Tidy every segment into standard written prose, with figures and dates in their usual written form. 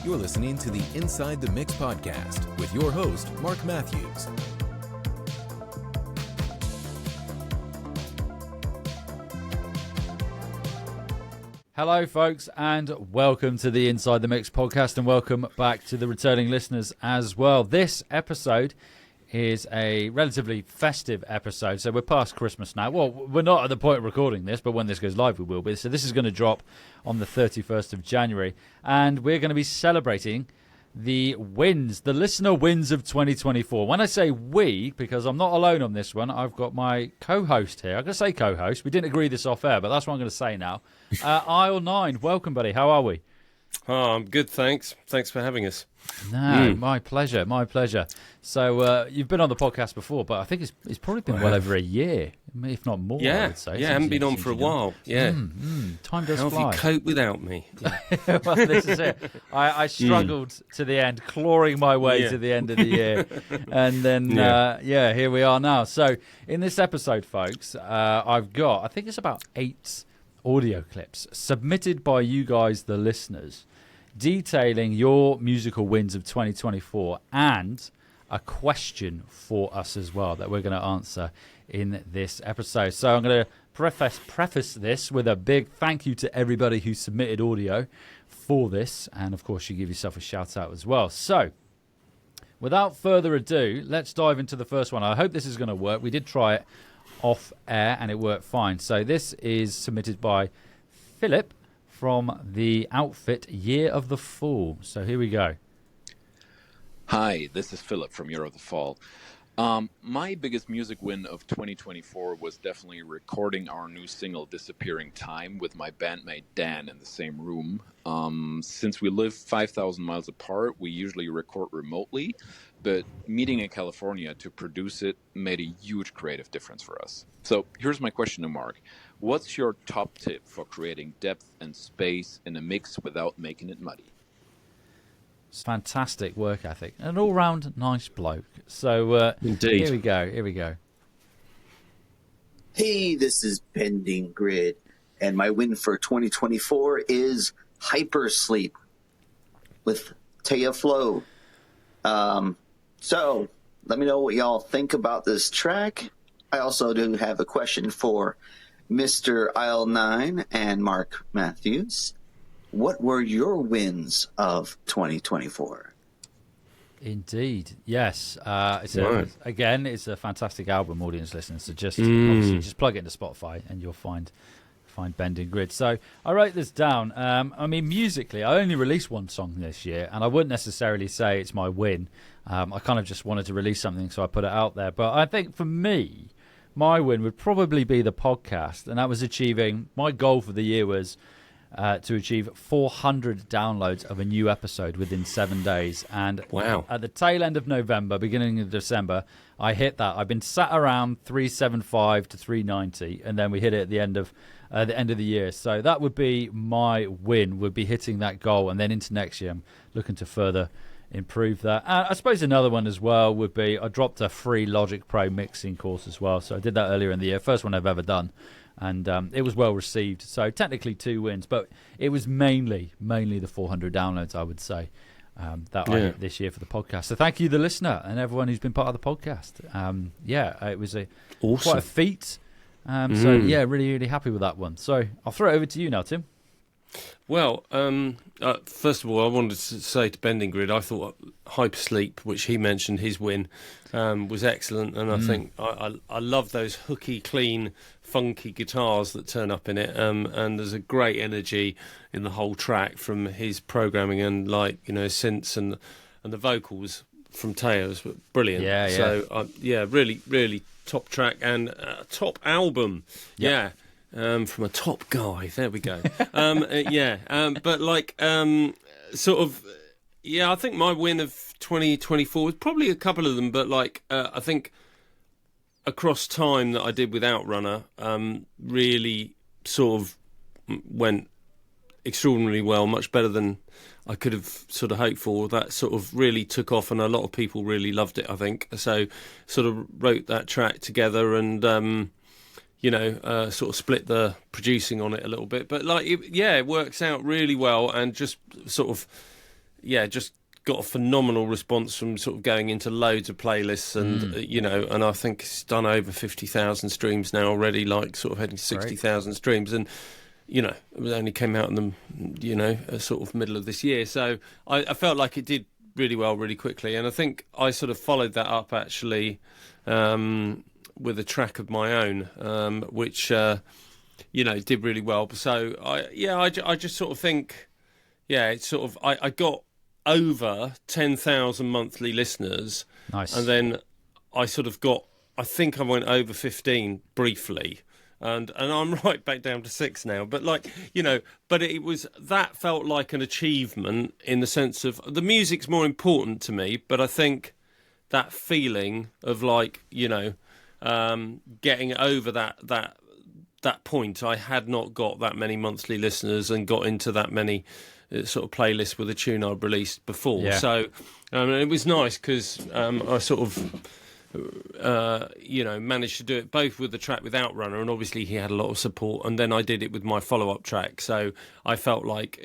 You're listening to the Inside the Mix podcast with your host, Marc Matthews. Hello, folks, and welcome to the Inside the Mix podcast, and welcome back to the returning listeners as well. This episode is a relatively festive episode, so we're past Christmas now. Well, we're not at the point of recording this, but when this goes live, we will be. So this is going to drop on the 31st of January, and we're going to be celebrating the wins, the listener wins of 2024. When I say we, because I'm not alone on this one, I've got my co-host here. I'm going to say co-host. We didn't agree this off air, but that's what I'm going to say now. Aisle 9, welcome, buddy. How are we? Oh, I'm good, thanks. Thanks for having us. No, my pleasure, my pleasure. So you've been on the podcast before, but I think it's probably been well over a year, if not more, I would say. Yeah, I haven't been on for a while. Yeah. Time does How fly. have you coped without me? Yeah. Well, this is it. I struggled to the end, clawing my way to the end of the year. And then, here we are now. So in this episode, folks, I've got, I think it's about 8 audio clips submitted by you guys, the listeners, detailing your musical wins of 2024 and a question for us as well that we're going to answer in this episode. So I'm going to preface this with a big thank you to everybody who submitted audio for this, and of course you give yourself a shout out as well. So without further ado, let's dive into the first one. I hope this is going to work. We did try it off air and it worked fine. So this is submitted by Philip from the outfit Year of the Fall. So here we go. Hi, this is Philip from Year of the Fall. My biggest music win of 2024 was definitely recording our new single Disappearing Time with my bandmate Dan in the same room. Since we live 5,000 miles apart, we usually record remotely, but meeting in California to produce it made a huge creative difference for us. So here's my question to Marc. What's your top tip for creating depth and space in a mix without making it muddy? Fantastic work ethic. An all-round nice bloke. So Indeed. Here we go. Hey, this is Bending Grid, and my win for 2024 is Hypersleep with Taya Flow. So let me know what y'all think about this track. I also do have a question for Mr. Aisle 9 and Marc Matthews. What were your wins of 2024? Indeed, yes. It's a fantastic album, audience listeners. So obviously just plug it into Spotify and you'll find Bending Grid. So I wrote this down. I mean, musically, I only released one song this year, and I wouldn't necessarily say it's my win. I kind of just wanted to release something, so I put it out there. But I think for me, my win would probably be the podcast, and that was achieving, my goal for the year was to achieve 400 downloads of a new episode within 7 days. And at the tail end of November, beginning of December, I hit that. I've been sat around 375 to 390, and then we hit it at the end of the year. So that would be my win, would be hitting that goal. And then into next year, I'm looking to further improve that. I suppose another one as well would be I dropped a free Logic Pro mixing course as well. So I did that earlier in the year, first one I've ever done. And it was well received. So technically 2 wins, but it was mainly the 400 downloads, I would say, that I hit this year for the podcast. So thank you, the listener, and everyone who's been part of the podcast. It was quite a feat. So really, really happy with that one. So I'll throw it over to you now, Tim. Well, first of all, I wanted to say to Bending Grid, I thought Hypersleep, which he mentioned, his win, was excellent. And I think I love those hooky, clean, funky guitars that turn up in it. And there's a great energy in the whole track from his programming and, synths and the vocals from Teo's. Brilliant. Yeah. So, really, really top track and top album. Yep. Yeah. From a top guy, there we go. I think my win of 2024 was probably a couple of them, but I think across time that I did with Outrunner really sort of went extraordinarily well, much better than I could have sort of hoped for. That sort of really took off, and a lot of people really loved it, I think. So sort of wrote that track together and sort of split the producing on it a little bit. But it works out really well, and just sort of just got a phenomenal response from sort of going into loads of playlists, and and I think it's done over 50,000 streams now already, like sort of heading to 60,000 streams, and it only came out in the sort of middle of this year, so I felt like it did really well really quickly, and I think I sort of followed that up actually with a track of my own, which did really well. So I just sort of think, it's sort of I got over 10,000 monthly listeners. Nice. And then I sort of I think I went over 15 briefly. And I'm right back down to 6 now. But but that felt like an achievement in the sense of the music's more important to me. But I think that feeling of getting over that point, I had not got that many monthly listeners and got into that many sort of playlists with a tune I'd released before. Yeah. So it was nice because I sort of managed to do it both with the track with Outrunner, and obviously he had a lot of support, and then I did it with my follow-up track. So I felt like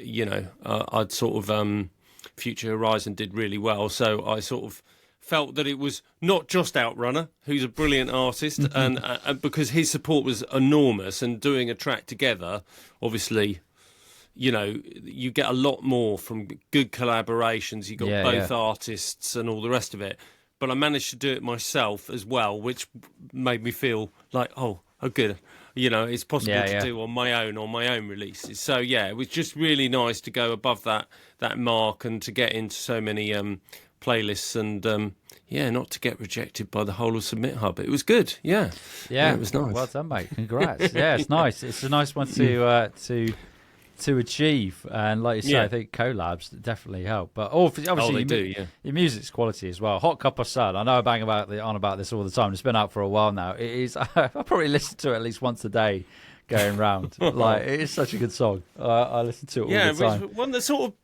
I'd sort of Future Horizon did really well, so I sort of felt that it was not just Outrunner, who's a brilliant artist, and because his support was enormous, and doing a track together, obviously, you get a lot more from good collaborations. You got both artists and all the rest of it. But I managed to do it myself as well, which made me feel like, oh good. It's possible to do on my own releases. So it was just really nice to go above that mark and to get into so many playlists and not to get rejected by the whole of Submit Hub. It was good. Yeah, it was nice. Well done, mate. Congrats. It's nice. It's a nice one to achieve, and like you say, I think collabs definitely help. But obviously, your music's quality as well. Hot Cup of Sun. I know I bang on about this all the time. It's been out for a while now. It is. I probably listen to it at least once a day, going round. Like, it is such a good song. I listen to it all the time. Yeah, one that sort of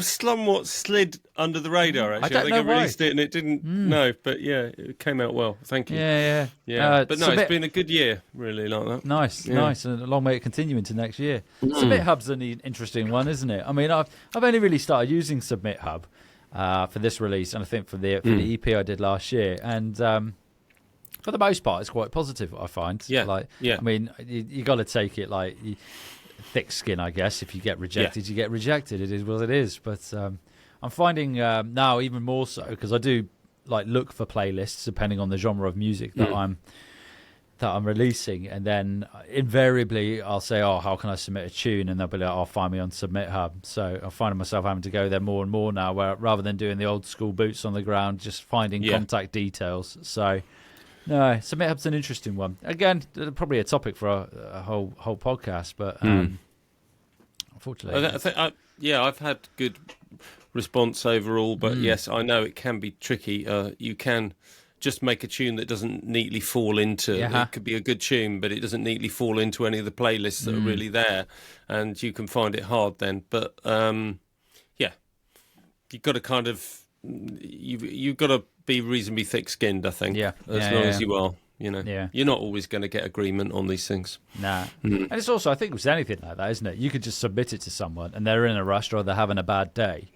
somewhat slid under the radar. Actually, I think I released it and it didn't. No, but it came out well. Thank you. Yeah. But no, it's been a good year, really, like that. Nice, and a long way to continue into next year. Submit Hub's an interesting one, isn't it? I mean, I've only really started using Submit Hub for this release, and I think for the EP I did last year, and for the most part, it's quite positive. I find. I mean, you got to take it like thick skin, I guess. If you get rejected, you get rejected. It is what it is. But I'm finding now even more so, because I do look for playlists depending on the genre of music that I'm releasing, and then invariably I'll say, how can I submit a tune, and they'll be like, find me on Submit Hub. So I'm finding myself having to go there more and more now, where rather than doing the old school boots on the ground, just finding contact details. So no, Submit Hub's an interesting one. Again, probably a topic for a whole podcast, but unfortunately, I've had good response overall, but yes, I know it can be tricky. You can just make a tune that doesn't neatly fall into. It could be a good tune, but it doesn't neatly fall into any of the playlists that are really there, and you can find it hard then. But you've got to kind of you've got to be reasonably thick-skinned, I think. As long as you are. You're not always going to get agreement on these things. Nah. And it's also, I think with anything like that, isn't it? You could just submit it to someone and they're in a rush or they're having a bad day,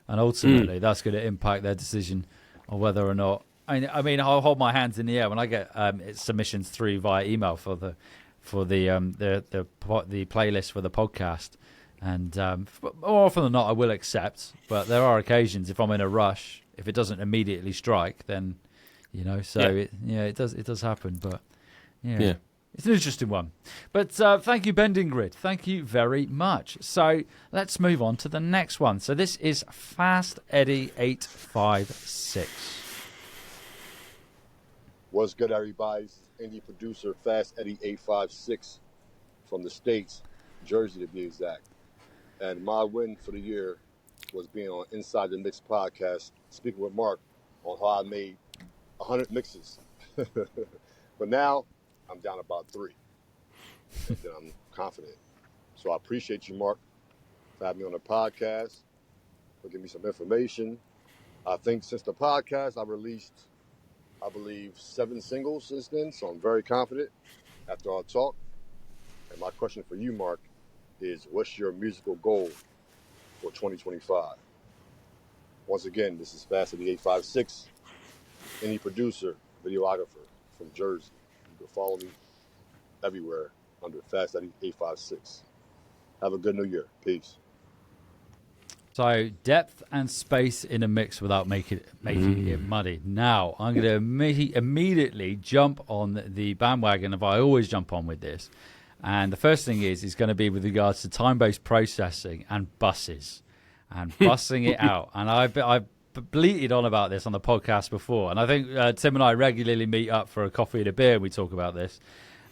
and ultimately that's going to impact their decision on whether or not. I mean, I'll hold my hands in the air when I get submissions through via email for the playlist for the podcast, and more often than not, I will accept. But there are occasions if I'm in a rush, if it doesn't immediately strike, then it does happen. But it's an interesting one. But thank you, Bending Grid. Thank you very much. So let's move on to the next one. So this is Fast Eddie 856. What's good, everybody? Indie producer Fast Eddie 856 from the States, Jersey to be exact. And my win for the year was being on Inside the Mix podcast, speaking with Marc on how I made 100 mixes. But now I'm down about 3. And then I'm confident. So I appreciate you, Marc, for having me on the podcast, for giving me some information. I think since the podcast, I released, I believe, 7 singles since then. So I'm very confident after our talk. And my question for you, Marc, is what's your musical goal for 2025? Once again, this is Fast Eddie 856, indie producer, videographer from Jersey. You can follow me everywhere under Fast Eddie 856. Have a good new year. Peace. So depth and space in a mix without making it muddy. Now, I'm going to immediately jump on the bandwagon if I always jump on with this. And the first thing is going to be with regards to time-based processing and buses and bussing it out. And I've bleated on about this on the podcast before. And I think Tim and I regularly meet up for a coffee and a beer and we talk about this.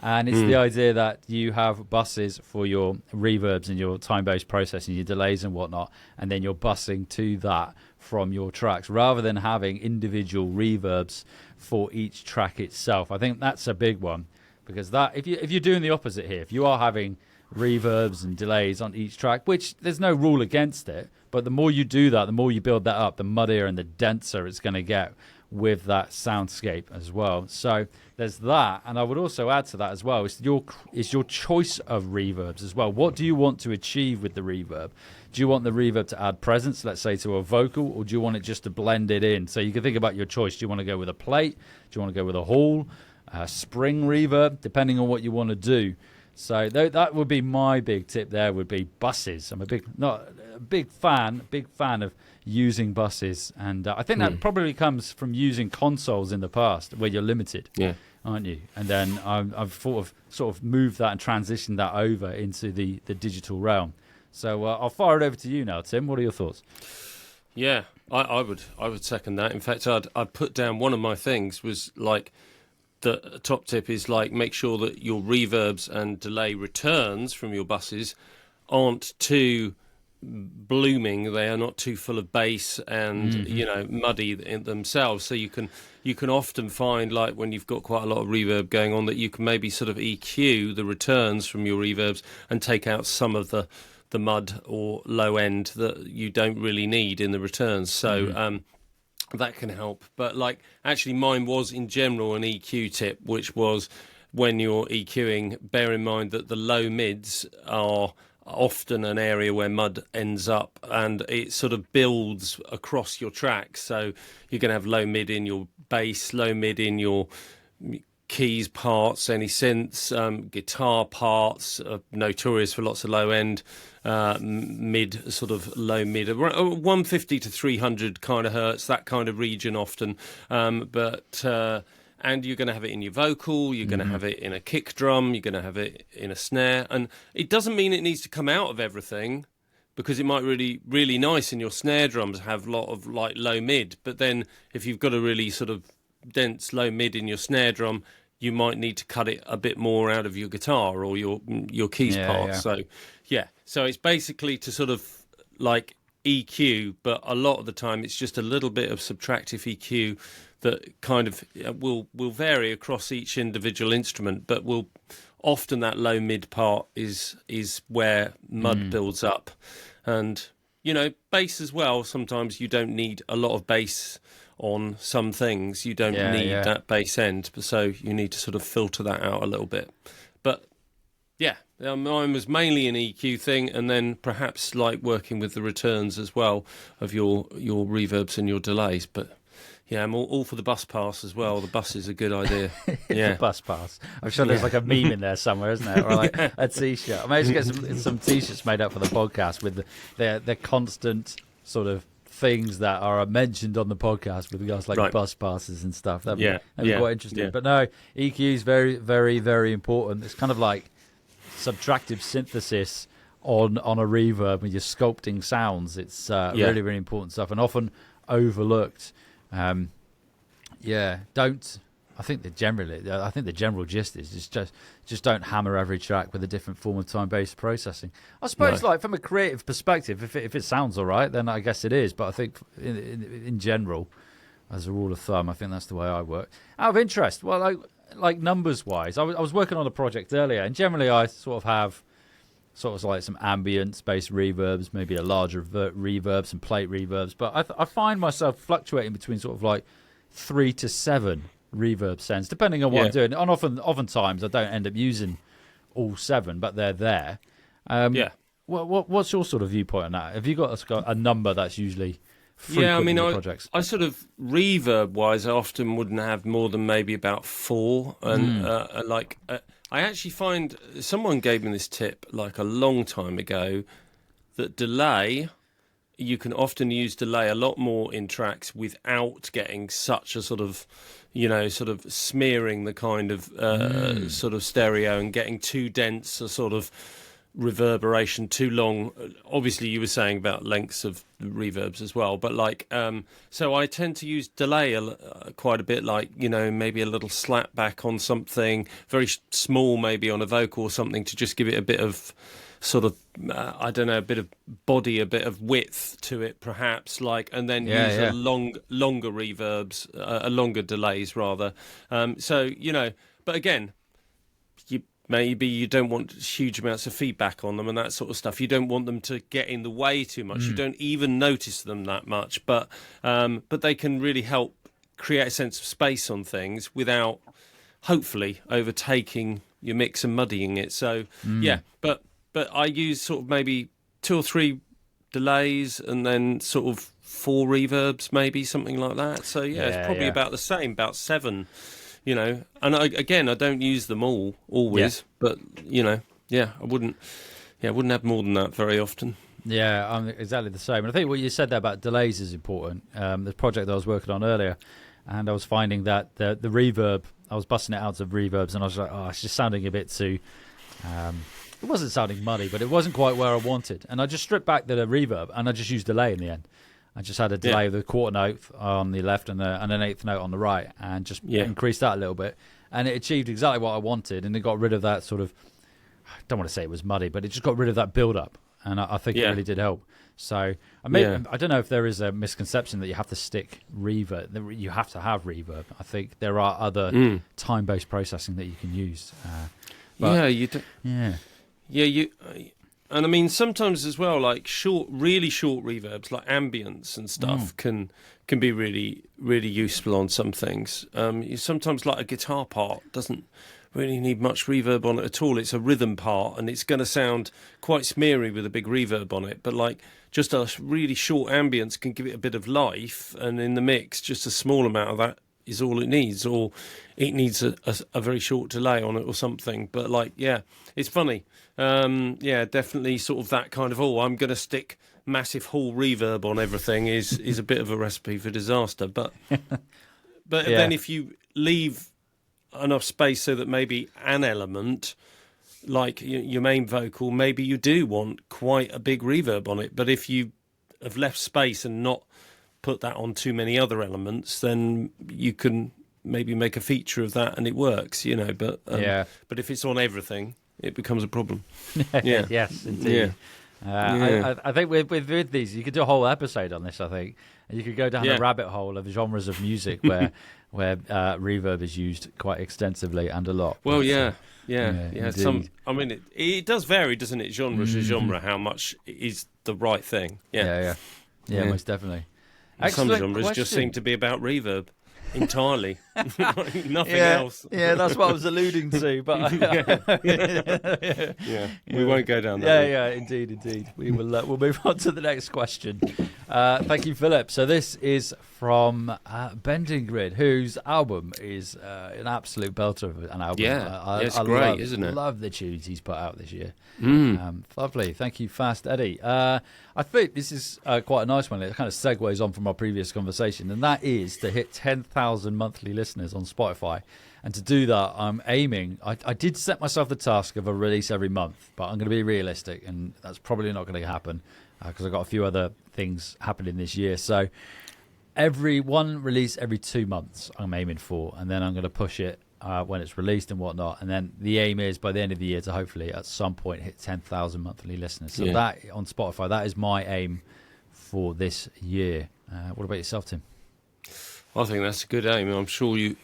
And it's the idea that you have buses for your reverbs and your time-based processing, your delays and whatnot, and then you're bussing to that from your tracks rather than having individual reverbs for each track itself. I think that's a big one because that if you're doing the opposite here, if you are having reverbs and delays on each track, which there's no rule against it, but the more you do that, the more you build that up, the muddier and the denser it's going to get with that soundscape as well. So there's that, and I would also add to that as well is your choice of reverbs as well. What do you want to achieve with the reverb? Do you want the reverb to add presence, let's say to a vocal, or do you want it just to blend it in? So you can think about your choice. Do you want to go with a plate? Do you want to go with a hall, spring reverb, depending on what you want to do? So that would be my big tip. There would be buses. I'm a big fan of using buses, and I think that probably comes from using consoles in the past where you're limited, aren't you? And then I've sort of moved that and transitioned that over into the digital realm. So I'll fire it over to you now, Tim. What are your thoughts? Yeah, I would second that. In fact, I'd put down one of my things was like the top tip is like make sure that your reverbs and delay returns from your buses aren't too blooming. They are not too full of bass and muddy in themselves. So you can often find, like when you've got quite a lot of reverb going on, that you can maybe sort of EQ the returns from your reverbs and take out some of the mud or low end that you don't really need in the returns. So that can help. But like actually mine was in general an EQ tip, which was when you're EQing, bear in mind that the low mids are often an area where mud ends up and it sort of builds across your tracks. So you're going to have low mid in your bass, low mid in your keys parts, any synths, guitar parts, notorious for lots of low end, mid, sort of low mid, 150 to 300 kind of hertz, that kind of region often. And you're going to have it in your vocal, you're going to have it in a kick drum, you're going to have it in a snare. And it doesn't mean it needs to come out of everything, because it might really nice in your snare drums have a lot of like low mid. But then if you've got a really sort of dense low mid in your snare drum, you might need to cut it a bit more out of your guitar or your keys parts. So it's basically to sort of like EQ, but a lot of the time it's just a little bit of subtractive EQ that kind of will vary across each individual instrument, but will often that low mid part is where mud builds up. And bass as well, sometimes you don't need a lot of bass on some things. You don't need that bass end, so you need to sort of filter that out a little bit. But mine was mainly an EQ thing, and then perhaps like working with the returns as well of your reverbs and your delays. But yeah, I'm all for the bus pass as well. The bus is a good idea. Yeah, the bus pass. I'm sure there's like a meme in there somewhere, isn't there? Or like a T-shirt. I may just get some T-shirts made up for the podcast with the constant sort of things that are mentioned on the podcast with regards like bus passes and stuff. That'd be quite interesting. Yeah. But no, EQ is very, very, very important. It's kind of like subtractive synthesis on a reverb when you're sculpting sounds. It's really, really important stuff and often overlooked. I think the general gist is just don't hammer every track with a different form of time-based processing. I suppose, like from a creative perspective, if it sounds all right, then I guess it is. But I think in general, as a rule of thumb, I think that's the way I work. Out of interest, well, like numbers-wise, I was working on a project earlier, and generally I sort of have sort of like some ambience-based reverbs, maybe a larger reverb, some plate reverbs. But I find myself fluctuating between sort of like 3 to 7 reverb sends, depending on what I'm doing. And oftentimes I don't end up using all 7, but they're there. What's your sort of viewpoint on that? Have you got a number that's usually frequent in your projects? I sort of reverb-wise, I often wouldn't have more than maybe about 4. And I actually find someone gave me this tip like a long time ago that delay. You can often use delay a lot more in tracks without getting such a sort of, sort of smearing the kind of sort of stereo and getting too dense a sort of reverberation, too long. Obviously, you were saying about lengths of reverbs as well, but so I tend to use delay quite a bit, maybe a little slap back on something, very small maybe on a vocal or something to just give it a bit of sort of a bit of body, a bit of width to it perhaps, and then use a longer reverbs, longer delays rather. But again, maybe you don't want huge amounts of feedback on them and that sort of stuff. You don't want them to get in the way too much. You don't even notice them that much, but they can really help create a sense of space on things without hopefully overtaking your mix and muddying it. So but I use sort of maybe 2 or 3 delays and then sort of 4 reverbs, maybe something like that. So it's probably about the same, about 7. And I don't use them all always, but I wouldn't have more than that very often. Yeah, I'm exactly the same. And I think what you said there about delays is important. The project that I was working on earlier, and I was finding that the reverb, I was busting it out of reverbs, and I was like, it's just sounding a bit too. It wasn't sounding muddy, but it wasn't quite where I wanted. And I just stripped back the reverb, and I just used delay in the end. I just had a delay with a quarter note on the left and an eighth note on the right, and just increased that a little bit. And it achieved exactly what I wanted, and it got rid of that sort of, I don't want to say it was muddy, but it just got rid of that build-up, and I think it really did help. So I don't know if there is a misconception that you have to stick reverb. You have to have reverb. I think there are other time-based processing that you can use. You do. And I mean, sometimes as well, really short reverbs, like ambience and stuff, can be really, really useful on some things. Sometimes, like a guitar part, doesn't really need much reverb on it at all. It's a rhythm part, and it's going to sound quite smeary with a big reverb on it. But just a really short ambience can give it a bit of life, and in the mix, just a small amount of that is all it needs, or it needs a very short delay on it or something. But it's funny. Definitely sort of that kind of, I'm going to stick massive hall reverb on everything is a bit of a recipe for disaster. But then if you leave enough space so that maybe an element, like your main vocal, maybe you do want quite a big reverb on it. But if you have left space and not put that on too many other elements, then you can maybe make a feature of that and it works, But if it's on everything, it becomes a problem. Yes, indeed. I think with these, you could do a whole episode on this. I think you could go down the rabbit hole of genres of music where reverb is used quite extensively and a lot. Well, some. I mean, it does vary, doesn't it? Genre to genre, how much is the right thing? Yeah, most definitely. Some genres just seem to be about reverb entirely, nothing else. Yeah, that's what I was alluding to. But we won't go down that. Yeah, indeed. We will. We'll move on to the next question. Thank you, Philip. So this is from Bending Grid, whose album is an absolute belter of an album. It's great, isn't it? I love the tunes he's put out this year. Lovely. Thank you, Fast Eddie. I think this is quite a nice one. It kind of segues on from our previous conversation, and that is to hit 10,000 monthly listeners on Spotify. And to do that, I'm aiming. I did set myself the task of a release every month, but I'm going to be realistic, and that's probably not going to happen because I've got a few other things happening this year. So every one release every 2 months I'm aiming for, and then I'm going to push it when it's released and whatnot. And then the aim is by the end of the year to hopefully at some point hit 10,000 monthly listeners. So that on Spotify, that is my aim for this year. What about yourself, Tim? I think that's a good aim. I'm sure you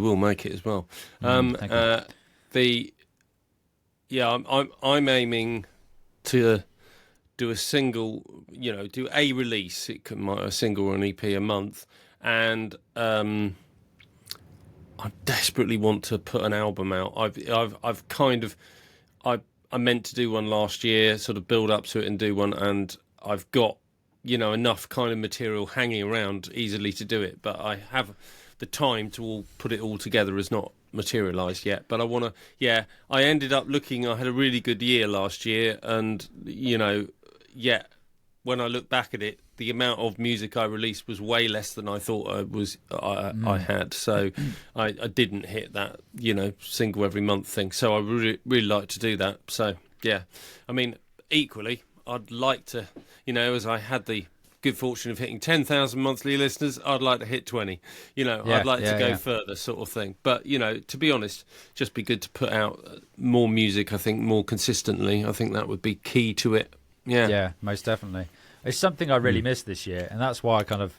will make it as well. Thank you. I'm aiming to do a single, do a release. It could a single or an EP a month, and I desperately want to put an album out. I meant to do one last year, sort of build up to it and do one, and I've got enough kind of material hanging around easily to do it. But I have the time to put it all together has not materialised yet. But I want to, I ended up I had a really good year last year, and, when I look back at it, the amount of music I released was way less than I thought I had. So I didn't hit that, single every month thing. So I really, really like to do that. So, yeah. I mean, equally, I'd like to, as I had the good fortune of hitting 10,000 monthly listeners, I'd like to hit 20. I'd like to go further, sort of thing. But, to be honest, just be good to put out more music, I think, more consistently. I think that would be key to it. Yeah, most definitely. It's something I really missed this year, and that's why I kind of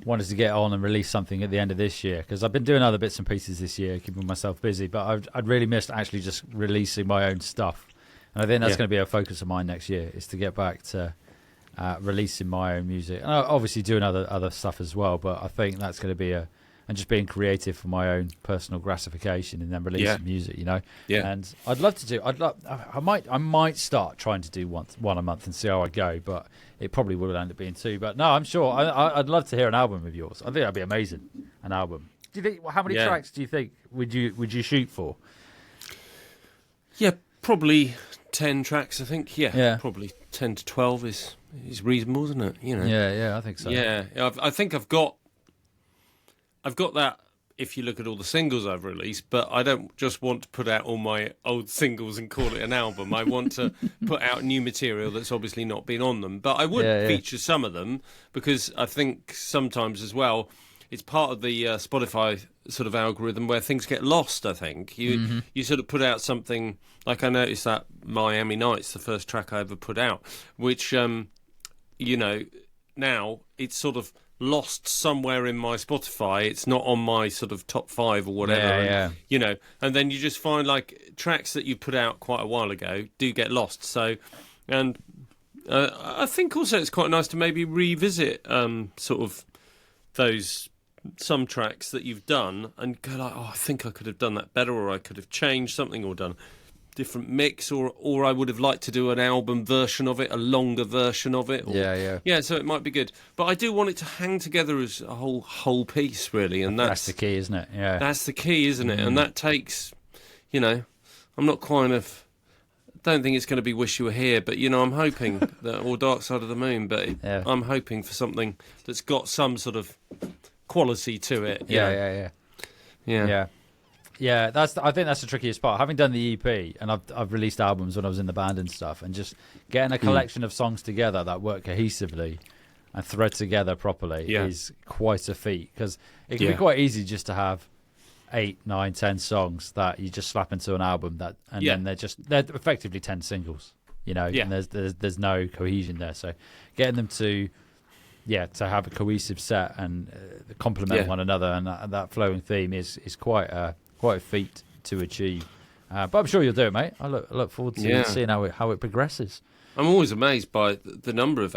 wanted to get on and release something at the end of this year, because I've been doing other bits and pieces this year, keeping myself busy, but I'd really missed actually just releasing my own stuff. And I think that's going to be a focus of mine next year, is to get back to releasing my own music. And obviously doing other stuff as well, but I think that's going to be and just being creative for my own personal gratification, and then releasing music, Yeah. And I'd love to do. I might start trying to do one a month and see how I go, but it probably will end up being two. But no, I'm sure I'd love to hear an album of yours. I think that'd be amazing. An album. Do you think? How many tracks do you think would you shoot for? Yeah, probably 10 tracks. I think. Yeah. Probably 10 to 12 is reasonable, isn't it? Yeah, I think so. Yeah, I think I've got that. If you look at all the singles I've released, but I don't just want to put out all my old singles and call it an album. I want to put out new material that's obviously not been on them. But I would feature some of them, because I think sometimes as well, it's part of the Spotify sort of algorithm where things get lost, I think. You sort of put out something, like I noticed that Miami Nights, the first track I ever put out, which, now it's sort of lost somewhere in my Spotify. It's not on my sort of top 5 or whatever. And then you just find like tracks that you put out quite a while ago do get lost. So, and I think also it's quite nice to maybe revisit sort of some tracks that you've done and go like, I think I could have done that better, or I could have changed something or done different mix, or I would have liked to do an album version of it, a longer version of it. Or, so it might be good. But I do want it to hang together as a whole piece, really, and that's the key, isn't it? Yeah, that's the key, isn't it? And that takes, I'm not don't think it's going to be Wish You Were Here, but I'm hoping that, or Dark Side of the Moon, but I'm hoping for something that's got some sort of quality to it. Yeah. I think that's the trickiest part. Having done the EP, and I've released albums when I was in the band and stuff, and just getting a collection of songs together that work cohesively and thread together properly is quite a feat, because it can be quite easy just to have 8, 9, 10 songs that you just slap into an album then they're effectively 10 singles, and there's no cohesion there. So getting them to have a cohesive set and complement one another, and that flowing theme is quite a feat to achieve. But I'm sure you'll do it, mate. I look forward to seeing how it progresses. I'm always amazed by the number of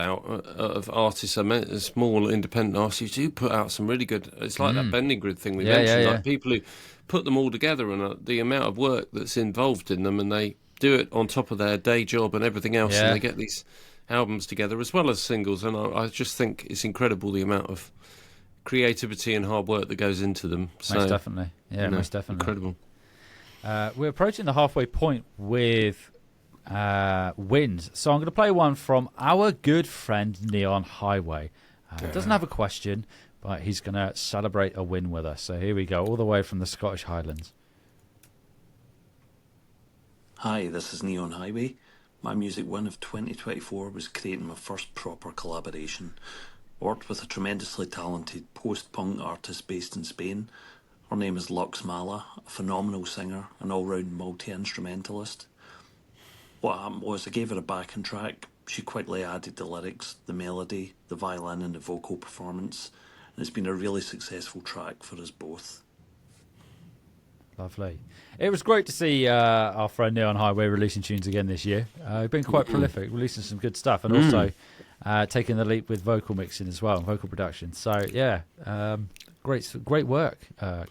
artists. I mean, small independent artists who do put out some really good. It's like that Bending Grid thing we mentioned. Like people who put them all together, and the amount of work that's involved in them, and they do it on top of their day job and everything else, and they get these albums together as well as singles. And I just think it's incredible the amount of creativity and hard work that goes into them. So, most definitely. Yeah, most definitely. Incredible. We're approaching the halfway point with wins. So I'm going to play one from our good friend Neon Highway. Doesn't have a question, but he's going to celebrate a win with us. So here we go, all the way from the Scottish Highlands. Hi, this is Neon Highway. My music win of 2024 was creating my first proper collaboration. I worked with a tremendously talented post-punk artist based in Spain. Her name is Lux Mala, a phenomenal singer, an all-round multi-instrumentalist. What happened was I gave her a backing track. She quickly added the lyrics, the melody, the violin and the vocal performance, and it's been a really successful track for us both. Lovely. It was great to see our friend Neon Highway releasing tunes again this year. He's been quite prolific, releasing some good stuff, and also taking the leap with vocal mixing as well, vocal production. So, great work,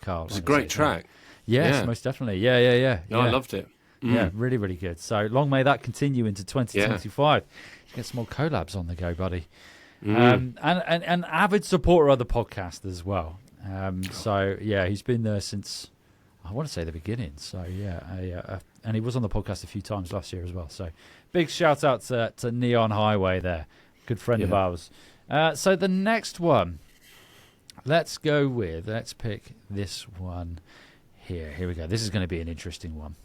Carl. It's a great track. Yes, most definitely. Yeah. I loved it. Yeah, really, really good. So long may that continue into 2025. Get some more collabs on the go, buddy. and an avid supporter of the podcast as well. So yeah, he's been there since, I want to say, the beginning. So yeah, and he was on the podcast a few times last year as well. So big shout out to Neon Highway there, good friend of ours. So the next one, let's pick this one here. Here we go. This is going to be an interesting one.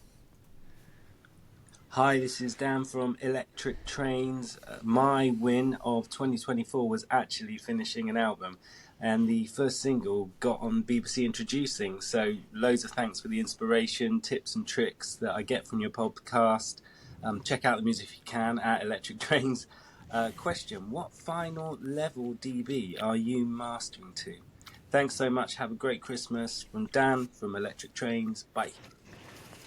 Hi, this is Dan from Electric Trains. My win of 2024 was actually finishing an album, and the first single got on BBC Introducing. So loads of thanks for the inspiration, tips and tricks that I get from your podcast. Check out the music if you can at Electric Trains. Question, what final level dB are you mastering to? Thanks so much. Have a great Christmas. From Dan from Electric Trains. Bye.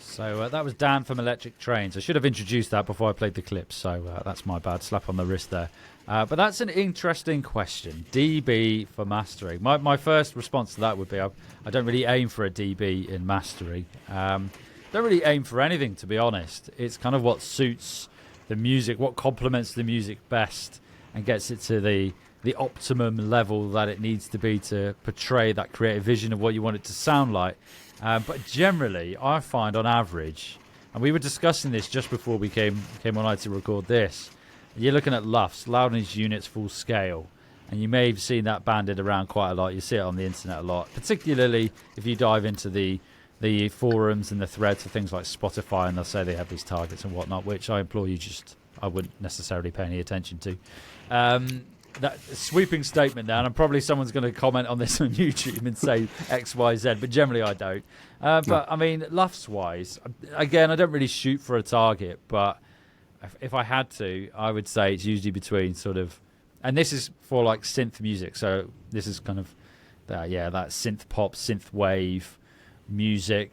So that was Dan from Electric Trains. I should have introduced that before I played the clip, so that's my bad. Slap on the wrist there. But that's an interesting question. dB for mastering. My first response to that would be I don't really aim for a dB in mastering. Don't really aim for anything, to be honest. It's kind of what suits the music, what complements the music best and gets it to the optimum level that it needs to be to portray that creative vision of what you want it to sound like. But generally, I find on average, and we were discussing this just before we came on to record this, you're looking at LUFS, Loudness Units Full Scale, and you may have seen that banded around quite a lot. You see it on the internet a lot, particularly if you dive into the forums and the threads of things like Spotify, and they'll say they have these targets and whatnot, which I implore you I wouldn't necessarily pay any attention to. That sweeping statement now, and probably someone's going to comment on this on YouTube and say X, Y, Z, but generally I don't. But I mean, LUFS-wise, again, I don't really shoot for a target, but if I had to, I would say it's usually between sort of, and this is for like synth music, so this is kind of, that synth pop, synth wave music,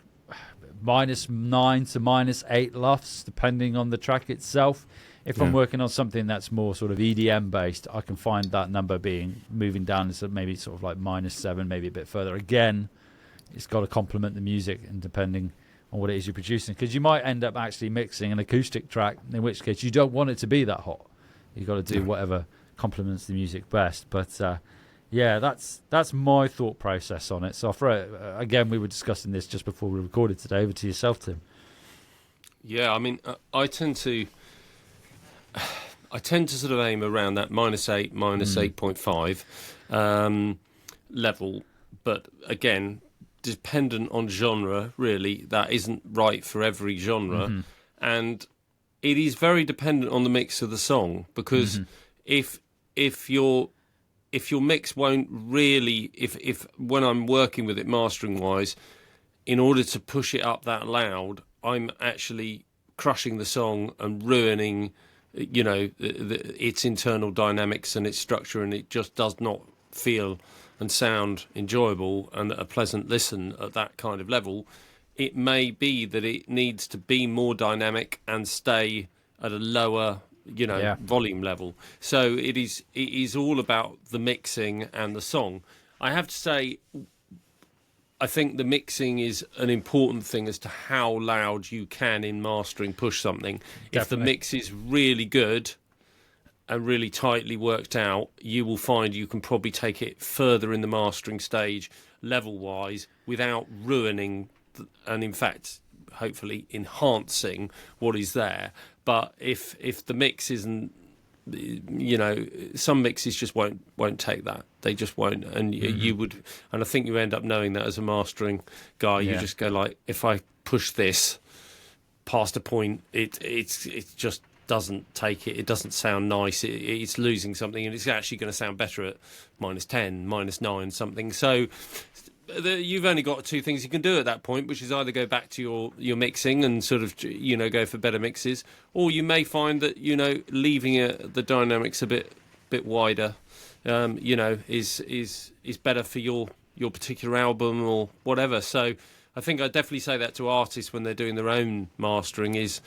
-9 to -8 LUFS, depending on the track itself. If I'm working on something that's more sort of EDM based, I can find that number moving down to maybe sort of like -7, maybe a bit further. Again, it's got to complement the music and depending on what it is you're producing, because you might end up actually mixing an acoustic track, in which case you don't want it to be that hot. You've got to do whatever complements the music best. But that's my thought process on it. So again, we were discussing this just before we recorded today. Over to yourself, Tim. Yeah, I mean, I tend to sort of aim around that -8, -8.5 level, but again, dependent on genre, really, that isn't right for every genre, and it is very dependent on the mix of the song, because if your mix won't really, if when I'm working with it mastering wise, in order to push it up that loud, I'm actually crushing the song and ruining its internal dynamics and its structure, and it just does not feel and sound enjoyable and a pleasant listen at that kind of level. It may be that it needs to be more dynamic and stay at a lower volume level. So it is all about the mixing and the song. I have to say, I think the mixing is an important thing as to how loud you can, in mastering, push something. Definitely. If the mix is really good and really tightly worked out, you will find you can probably take it further in the mastering stage, level-wise, without ruining and, in fact, hopefully enhancing what is there. But if the mix isn't, some mixes just won't take that. They just won't, and you would, and I think you end up knowing that as a mastering guy. You just go like, if I push this past a point, it just doesn't take it. It doesn't sound nice. It's losing something, and it's actually going to sound better at -10, -9 something. So you've only got two things you can do at that point, which is either go back to your mixing and sort of go for better mixes, or you may find that leaving the dynamics a bit wider is better for your particular album or whatever. So I think I definitely say that to artists when they're doing their own mastering is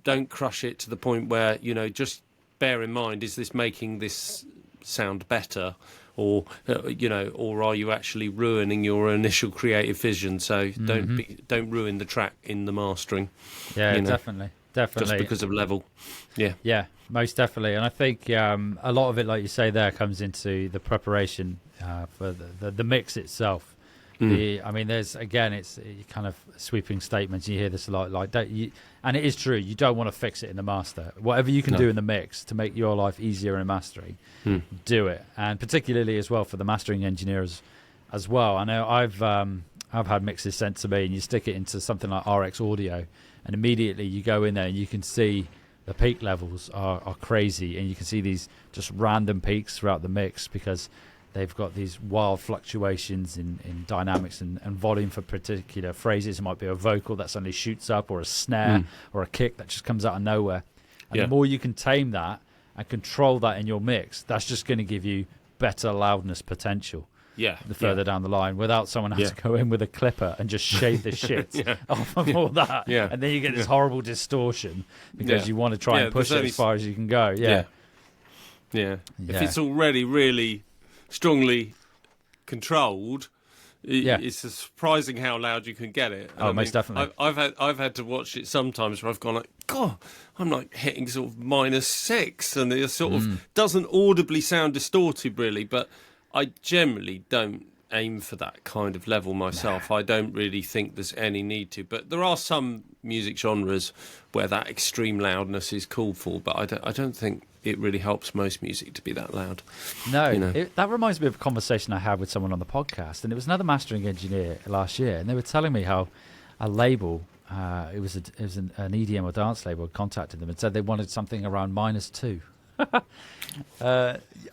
don't crush it to the point where just bear in mind, is this making this sound better? Or are you actually ruining your initial creative vision? So don't ruin the track in the mastering. Yeah, definitely. definitely. Just because of level. Yeah. Yeah, most definitely. And I think a lot of it, like you say there, comes into the preparation for the mix itself. I mean, there's, again, it's kind of sweeping statements. You hear this a lot, like, and it is true. You don't want to fix it in the master. Whatever you can do in the mix to make your life easier in mastering, do it. And particularly as well for the mastering engineers as well. I know I've had mixes sent to me, and you stick it into something like RX Audio, and immediately you go in there and you can see the peak levels are crazy, and you can see these just random peaks throughout the mix because they've got these wild fluctuations in dynamics and volume for particular phrases. It might be a vocal that suddenly shoots up, or a snare or a kick that just comes out of nowhere. And the more you can tame that and control that in your mix, that's just going to give you better loudness potential. Yeah. The further down the line, without someone having to go in with a clipper and just shave the shit off of all that. Yeah. And then you get this horrible distortion because you want to try and push it as far as you can go. Yeah. If it's already really strongly controlled, it's surprising how loud you can get it. And most definitely. I've had to watch it sometimes where I've gone like, God, I'm like hitting sort of -6, and it sort of doesn't audibly sound distorted really, but I generally don't aim for that kind of level myself. I don't really think there's any need to, but there are some music genres where that extreme loudness is called for, but I don't think it really helps most music to be that loud. No, that reminds me of a conversation I had with someone on the podcast, and it was another mastering engineer last year, and they were telling me how a label, it was an EDM or dance label, contacted them and said they wanted something around -2.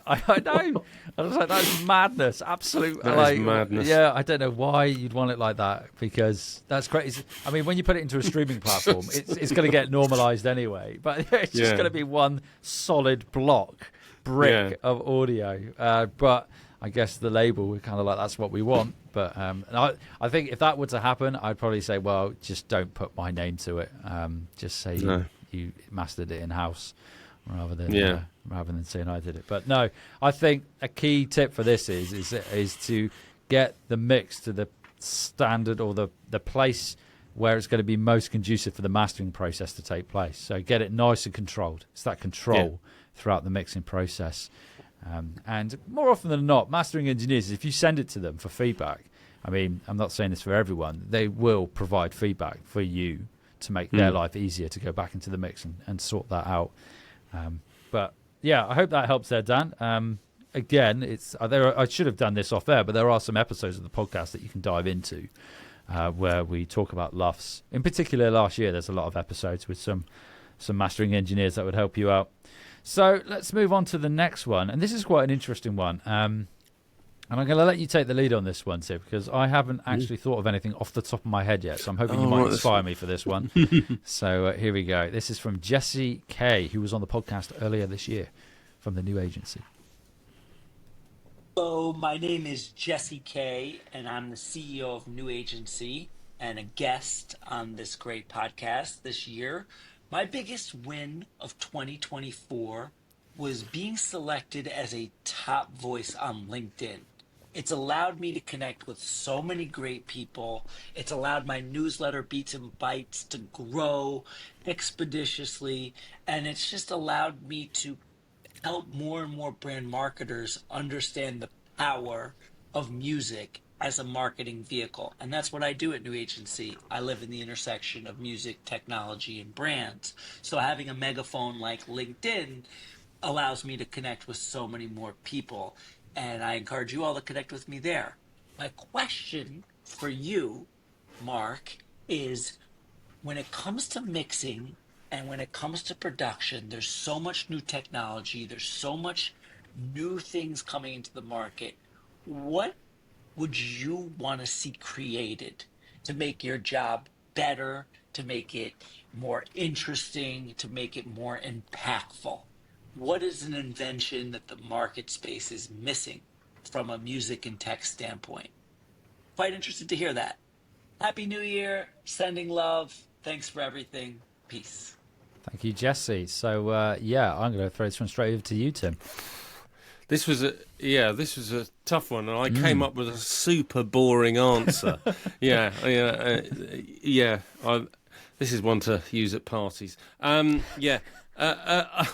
I know. I was like, that's madness. Absolute. That is madness. Yeah, I don't know why you'd want it like that, because that's crazy. I mean, when you put it into a streaming platform, it's going to get normalized anyway. But it's just going to be one solid brick of audio. But I guess the label were kind of like, that's what we want. But I think if that were to happen, I'd probably say, well, just don't put my name to it. Just say you mastered it in house, rather than saying I did it. But no, I think a key tip for this is to get the mix to the standard, or the place where it's going to be most conducive for the mastering process to take place. So get it nice and controlled. It's that control throughout the mixing process. And more often than not, mastering engineers, if you send it to them for feedback, I mean, I'm not saying this for everyone, they will provide feedback for you to make their life easier to go back into the mix and sort that out. But yeah, I hope that helps there, Dan. Again, I should have done this off air, but there are some episodes of the podcast that you can dive into where we talk about LUFS. In particular, last year, there's a lot of episodes with some mastering engineers that would help you out. So let's move on to the next one. And this is quite an interesting one. And I'm going to let you take the lead on this one, Sid, because I haven't actually thought of anything off the top of my head yet. So I'm hoping you might inspire me for this one. So here we go. This is from Jesse K, who was on the podcast earlier this year from the New Agency. Hello, my name is Jesse K, and I'm the CEO of New Agency and a guest on this great podcast this year. My biggest win of 2024 was being selected as a top voice on LinkedIn. It's allowed me to connect with so many great people. It's allowed my newsletter Beats and Bytes to grow expeditiously. And it's just allowed me to help more and more brand marketers understand the power of music as a marketing vehicle. And that's what I do at New Agency. I live in the intersection of music, technology, and brands. So having a megaphone like LinkedIn allows me to connect with so many more people. And I encourage you all to connect with me there. My question for you, Marc, is when it comes to mixing and when it comes to production, there's so much new technology, there's so much new things coming into the market. What would you want to see created to make your job better, to make it more interesting, to make it more impactful? What is an invention that the market space is missing from a music and tech standpoint? Quite interested to hear that. Happy New Year. Sending love. Thanks for everything. Peace. Thank you, Jesse. So, I'm going to throw this one straight over to you, Tim. This was a tough one, and I came up with a super boring answer. This is one to use at parties. Yeah. A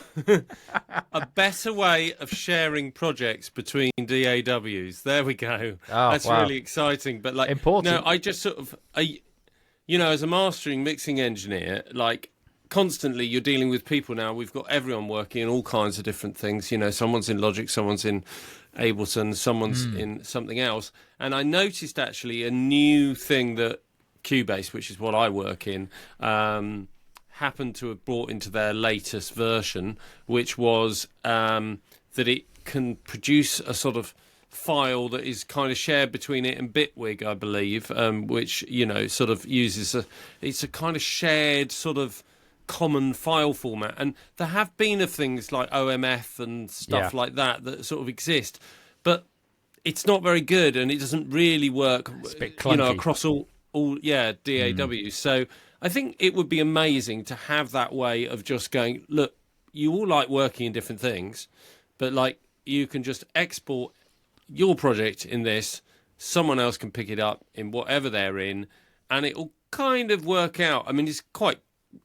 better way of sharing projects between DAWs. There we go. That's really exciting. But like, important. No, I just sort of, as a mastering mixing engineer, like constantly you're dealing with people now. We've got everyone working in all kinds of different things. Someone's in Logic, someone's in Ableton, someone's in something else. And I noticed actually a new thing that Cubase, which is what I work in, happened to have brought into their latest version, which was that it can produce a sort of file that is kind of shared between it and Bitwig, I believe, which sort of uses it's a kind of shared sort of common file format. And there have been of things like OMF and stuff like that sort of exist, but it's not very good and it doesn't really work, across all DAWs. So I think it would be amazing to have that way of just going, look, you all like working in different things, but like you can just export your project in this, someone else can pick it up in whatever they're in, and it'll kind of work out. I mean,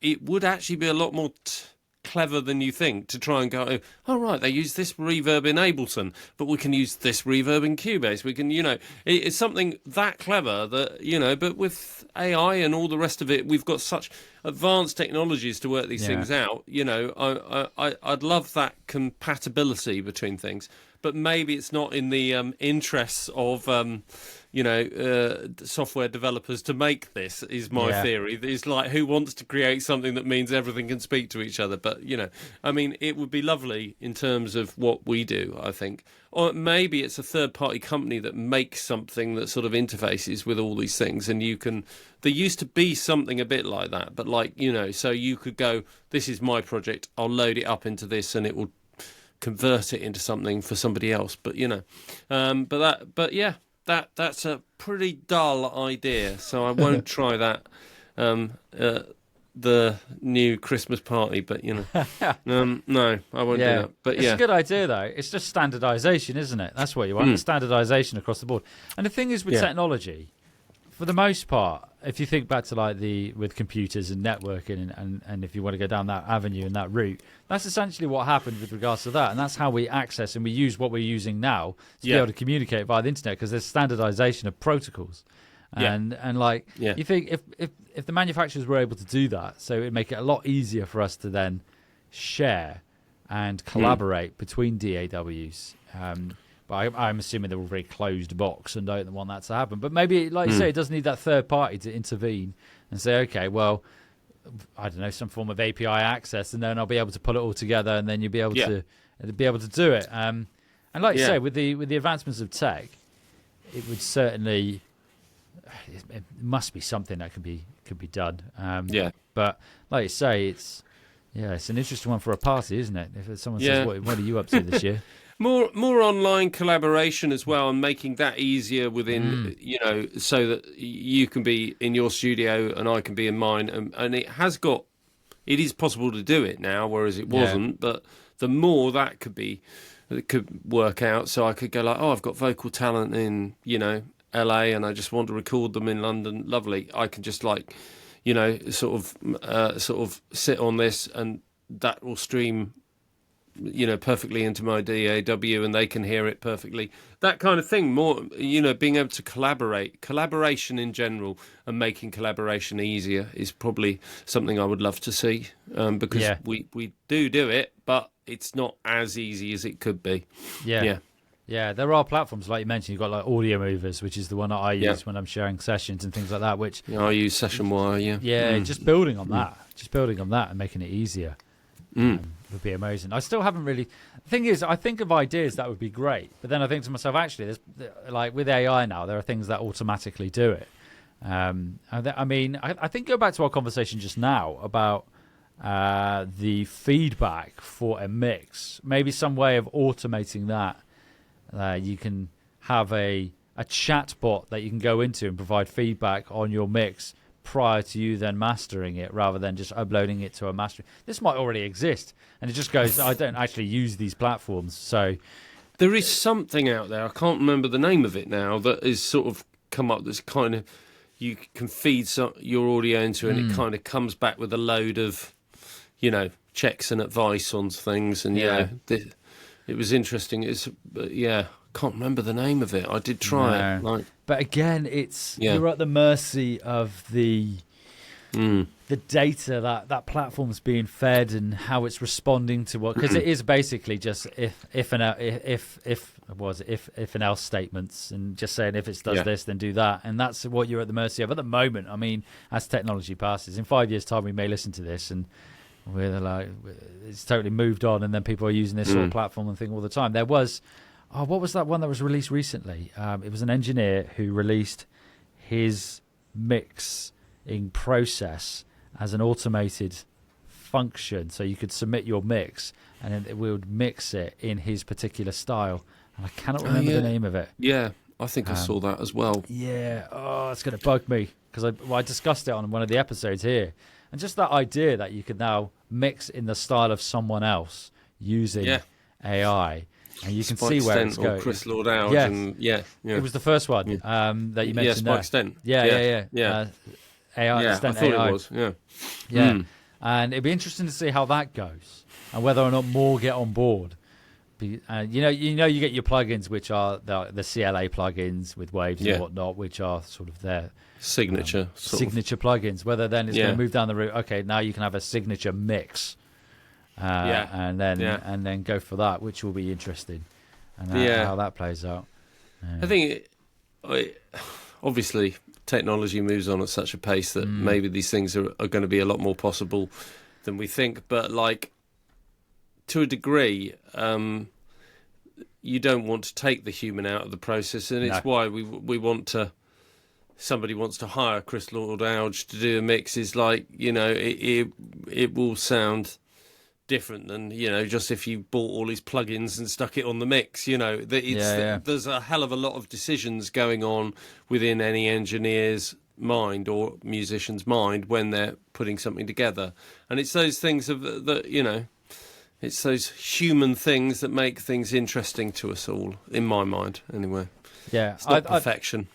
it would actually be a lot more clever than you think to try and go, oh right, they use this reverb in Ableton, but we can use this reverb in Cubase. We can, it's something that clever that, but with AI and all the rest of it, we've got such advanced technologies to work these things out. I'd love that compatibility between things, but maybe it's not in the interests of software developers to make this, is my theory. It's like, who wants to create something that means everything can speak to each other? But, I mean, it would be lovely in terms of what we do, I think. Or maybe it's a third-party company that makes something that sort of interfaces with all these things, and there used to be something a bit like that, but so you could go, this is my project, I'll load it up into this, and it will convert it into something for somebody else. But, that's a pretty dull idea, so I won't try that. The new Christmas party, but no, I won't do that. But it's a good idea though. It's just standardization, isn't it? That's what you want. Standardization across the board. And the thing is with technology, for the most part, if you think back to with computers and networking, and if you want to go down that avenue and that route, that's essentially what happened with regards to that, and that's how we access and we use what we're using now to be able to communicate via the internet, because there's standardization of protocols. And you think if the manufacturers were able to do that, so it'd make it a lot easier for us to then share and collaborate between DAWs. But I'm assuming they're all very closed box and don't want that to happen. But maybe, like you say, it does need that third party to intervene and say, okay, well, I don't know, some form of API access, and then I'll be able to pull it all together, and then you'll be able to do it. And like you say, with the advancements of tech, it would certainly. It must be something that could be done. But like you say, it's an interesting one for a party, isn't it? If someone says, "What are you up to this year?" More online collaboration as well, and making that easier within, so that you can be in your studio and I can be in mine, and it is possible to do it now, whereas it wasn't. But the more that could work out, so I could go like, oh, I've got vocal talent in, LA, and I just want to record them in London. Lovely. I can just sort of sit on this, and that will stream, perfectly into my DAW, and they can hear it perfectly. That kind of thing. More, being able to collaboration in general, and making collaboration easier is probably something I would love to see. Because we do it, but it's not as easy as it could be. Yeah, there are platforms like you mentioned. You've got like Audio Movers, which is the one that I use when I'm sharing sessions and things like that. Which I use SessionWire. Just building on that, and making it easier would be amazing. I still haven't really. The thing is, I think of ideas that would be great, but then I think to myself, actually, there's like with AI now, there are things that automatically do it. I think go back to our conversation just now about the feedback for a mix. Maybe some way of automating that. You can have a chat bot that you can go into and provide feedback on your mix prior to you then mastering it, rather than just uploading it to a master. This might already exist, and it just goes, I don't actually use these platforms. So there is something out there, I can't remember the name of it now, that is sort of come up that's kind of, you can feed your audio into, and it kind of comes back with a load of, checks and advice on things. And it was interesting. Can't remember the name of it. I did try it. But again, you're at the mercy of the data that platform's being fed and how it's responding to what, because it is basically just if and else statements, and just saying if it does this, then do that, and that's what you're at the mercy of at the moment. I mean, as technology passes, in 5 years' time, we may listen to this and we're like, it's totally moved on, and then people are using this sort of platform and thing all the time. There was. Oh, what was that one that was released recently? It was an engineer who released his mixing process as an automated function. So you could submit your mix and then it would mix it in his particular style. And I cannot remember the name of it. Yeah, I think I saw that as well. Yeah, it's going to bug me because I discussed it on one of the episodes here. And just that idea that you could now mix in the style of someone else using AI. And you can see where it's going. Chris Lord-Alge. Yes. It was the first one that you mentioned. Yes, Spike Stent. Yeah. AI, Stent I thought AI. it was. Yeah. And it'd be interesting to see how that goes and whether or not more get on board. You get your plugins, which are the CLA plugins with waves and whatnot, which are sort of their signature plugins. Whether then it's going to move down the route. Okay, now you can have a signature mix. And then go for that, which will be interesting, and how that plays out. I think obviously technology moves on at such a pace that maybe these things are going to be a lot more possible than we think. But like, to a degree, you don't want to take the human out of the process, and it's why we want to. Somebody wants to hire Chris Lord-Alge to do a mix. Is like, it will sound different than just if you bought all his plugins and stuck it on the mix. There's a hell of a lot of decisions going on within any engineer's mind or musician's mind when they're putting something together, and it's those things it's those human things that make things interesting to us all, in my mind anyway. It's not perfection.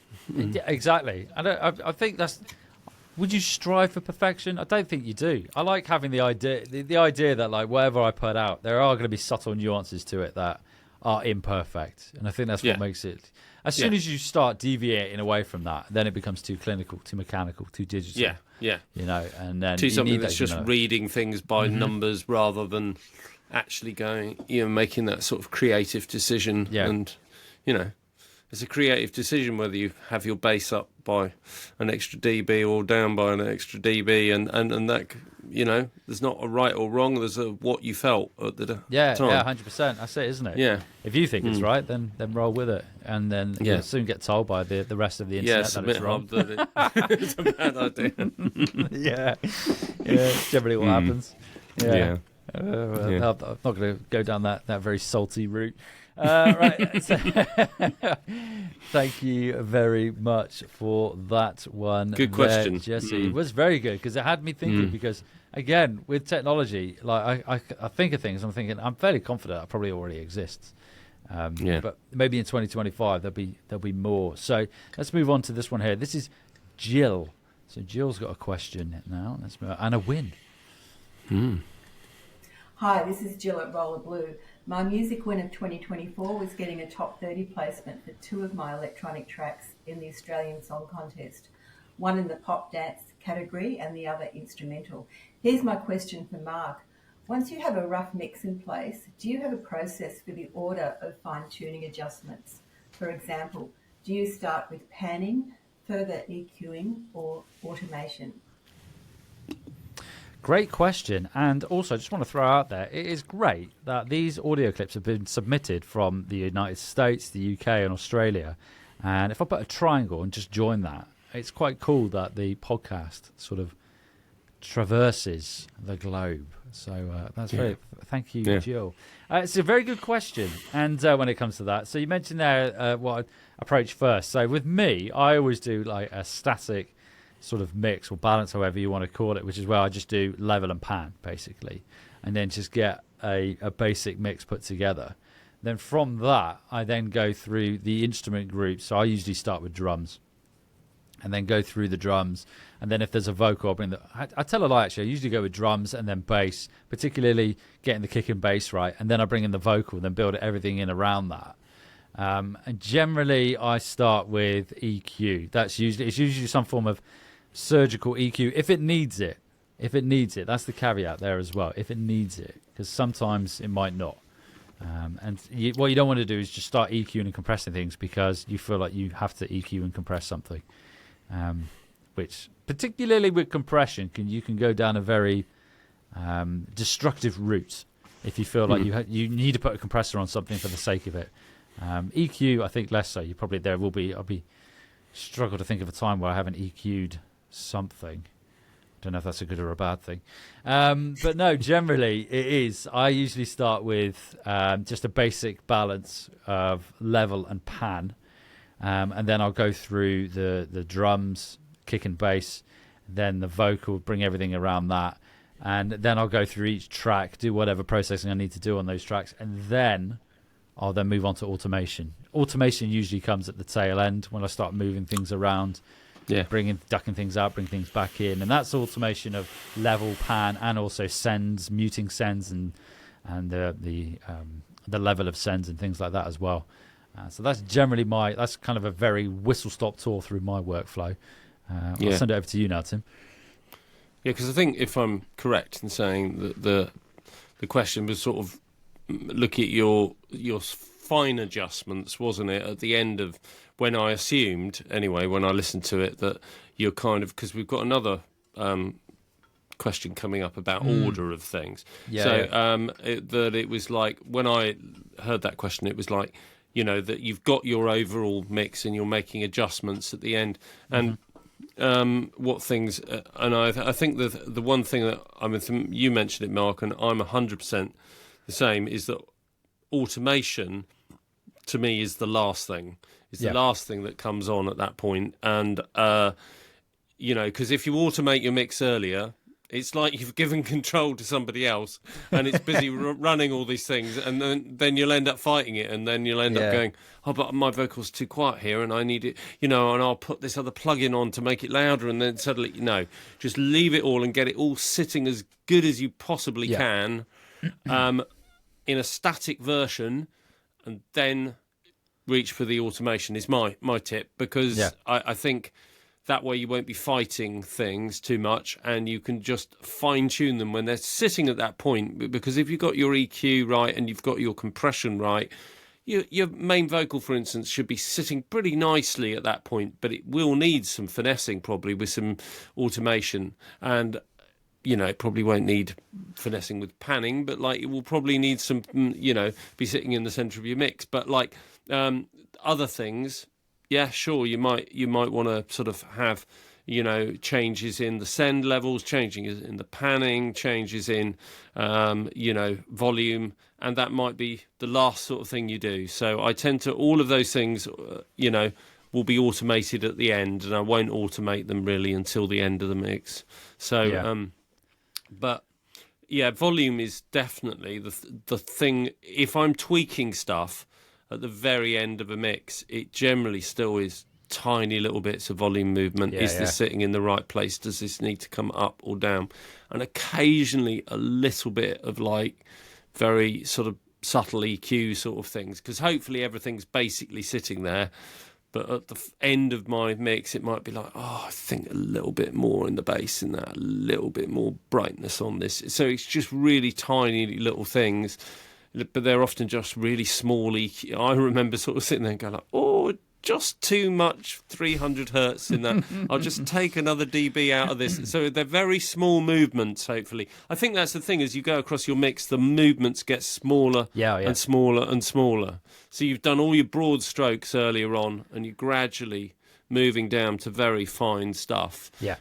Exactly. I think that's. Would you strive for perfection? I don't think you do. I like having the idea that, like, whatever I put out, there are going to be subtle nuances to it that are imperfect, and I think that's what makes it. As soon as you start deviating away from that, then it becomes too clinical, too mechanical, too digital. And then to something that's just reading things by numbers rather than actually going, making that sort of creative decision. And it's a creative decision whether you have your bass up by an extra dB or down by an extra dB, and that, there's not a right or wrong. There's a what you felt at the time. 100%. That's it, isn't it? Yeah. If you think it's right, then roll with it, and then you'll soon get told by the rest of the internet that it's wrong. It's a bad idea. It's generally what happens. I'm not going to go down that very salty route. Right. Thank you very much for that one. Good question, Jesse. It was very good because it had me thinking. Because again, with technology, like I think of things, I'm thinking I'm fairly confident it probably already exists. But maybe in 2025 there'll be more. So let's move on to this one here. This is Jill. So Jill's got a question now. Let's move on. And a win. Hi, this is Jill at Roller Blue. My music win of 2024 was getting a top 30 placement for 2 of my electronic tracks in the Australian Song Contest, one in the pop dance category and the other instrumental. Here's my question for Marc. Once you have a rough mix in place, do you have a process for the order of fine-tuning adjustments? For example, do you start with panning, further EQing, or automation? Great question. And also, I just want to throw out there, it is great that these audio clips have been submitted from the United States, the UK, and Australia. And if I put a triangle and just join that, it's quite cool that the podcast sort of traverses the globe. So that's very. Thank you, Jill. It's a very good question. And when it comes to that, so you mentioned there what approach first. So with me, I always do like a static sort of mix or balance, however you want to call it, which is where I just do level and pan basically, and then just get a basic mix put together. Then from that, I then go through the instrument group. So I usually start with drums, and then go through the drums. And then if there's a vocal, I'll bring I tell a lie, actually. I usually go with drums and then bass, particularly getting the kick and bass right. And then I bring in the vocal and then build everything in around that. And generally, I start with EQ. It's usually some form of surgical EQ if it needs it. That's the caveat there as well. If it needs it, because sometimes it might not. What you don't want to do is just start EQing and compressing things because you feel like you have to EQ and compress something. Which, particularly with compression, you can go down a very destructive route if you feel like you need to put a compressor on something for the sake of it. EQ, I think less so. I'll be struggle to think of a time where I haven't EQ'd something. Don't know if that's a good or a bad thing. But no, generally it is. I usually start with just a basic balance of level and pan. And then I'll go through the drums, kick and bass, then the vocal, bring everything around that. And then I'll go through each track, do whatever processing I need to do on those tracks. And then I'll then move on to automation. Automation usually comes at the tail end when I start moving things around. Yeah, ducking things out, bring things back in, and that's automation of level, pan, and also sends, muting sends, and the level of sends and things like that as well. So that's generally that's kind of a very whistle stop tour through my workflow. I'll send it over to you now, Tim. Yeah, because I think if I'm correct in saying that the question was sort of look at your fine adjustments, wasn't it, at the end of. When I assumed, anyway, when I listened to it, that you're kind of... Because we've got another question coming up about order of things. Yeah, so that it was like... When I heard that question, it was like, that you've got your overall mix and you're making adjustments at the end. And what things... and I think the one thing that... you mentioned it, Mark, and I'm 100% the same, is that automation, to me, is the last thing. It's the last thing that comes on at that point. And, because if you automate your mix earlier, it's like you've given control to somebody else and it's busy running all these things. And then you'll end up fighting it. And then you'll end up going, oh, but my vocal's too quiet here and I need it, and I'll put this other plug-in on to make it louder. And then suddenly, just leave it all and get it all sitting as good as you possibly can in a static version, and then... reach for the automation is my tip, because I think that way you won't be fighting things too much and you can just fine-tune them when they're sitting at that point. Because if you've got your EQ right and you've got your compression right, your main vocal, for instance, should be sitting pretty nicely at that point, but it will need some finessing probably with some automation. And it probably won't need finessing with panning, but it will probably need some, be sitting in the centre of your mix. But other things, sure, you might want to sort of have, changes in the send levels, changes in the panning, changes in, volume, and that might be the last sort of thing you do. So I tend to, all of those things, will be automated at the end, and I won't automate them really until the end of the mix. So, but volume is definitely the thing. If I'm tweaking stuff at the very end of a mix, it generally still is tiny little bits of volume movement. Is this sitting in the right place? Does this need to come up or down? And occasionally a little bit of very sort of subtle EQ sort of things, because hopefully everything's basically sitting there. But at the end of my mix, it might be I think a little bit more in the bass in that, a little bit more brightness on this. So it's just really tiny little things, but they're often just really small EQ. I remember sort of sitting there and going just too much 300 hertz in that. I'll just take another dB out of this. So they're very small movements, hopefully. I think that's the thing, as you go across your mix, the movements get smaller and smaller and smaller. So you've done all your broad strokes earlier on, and you're gradually moving down to very fine stuff. Yeah.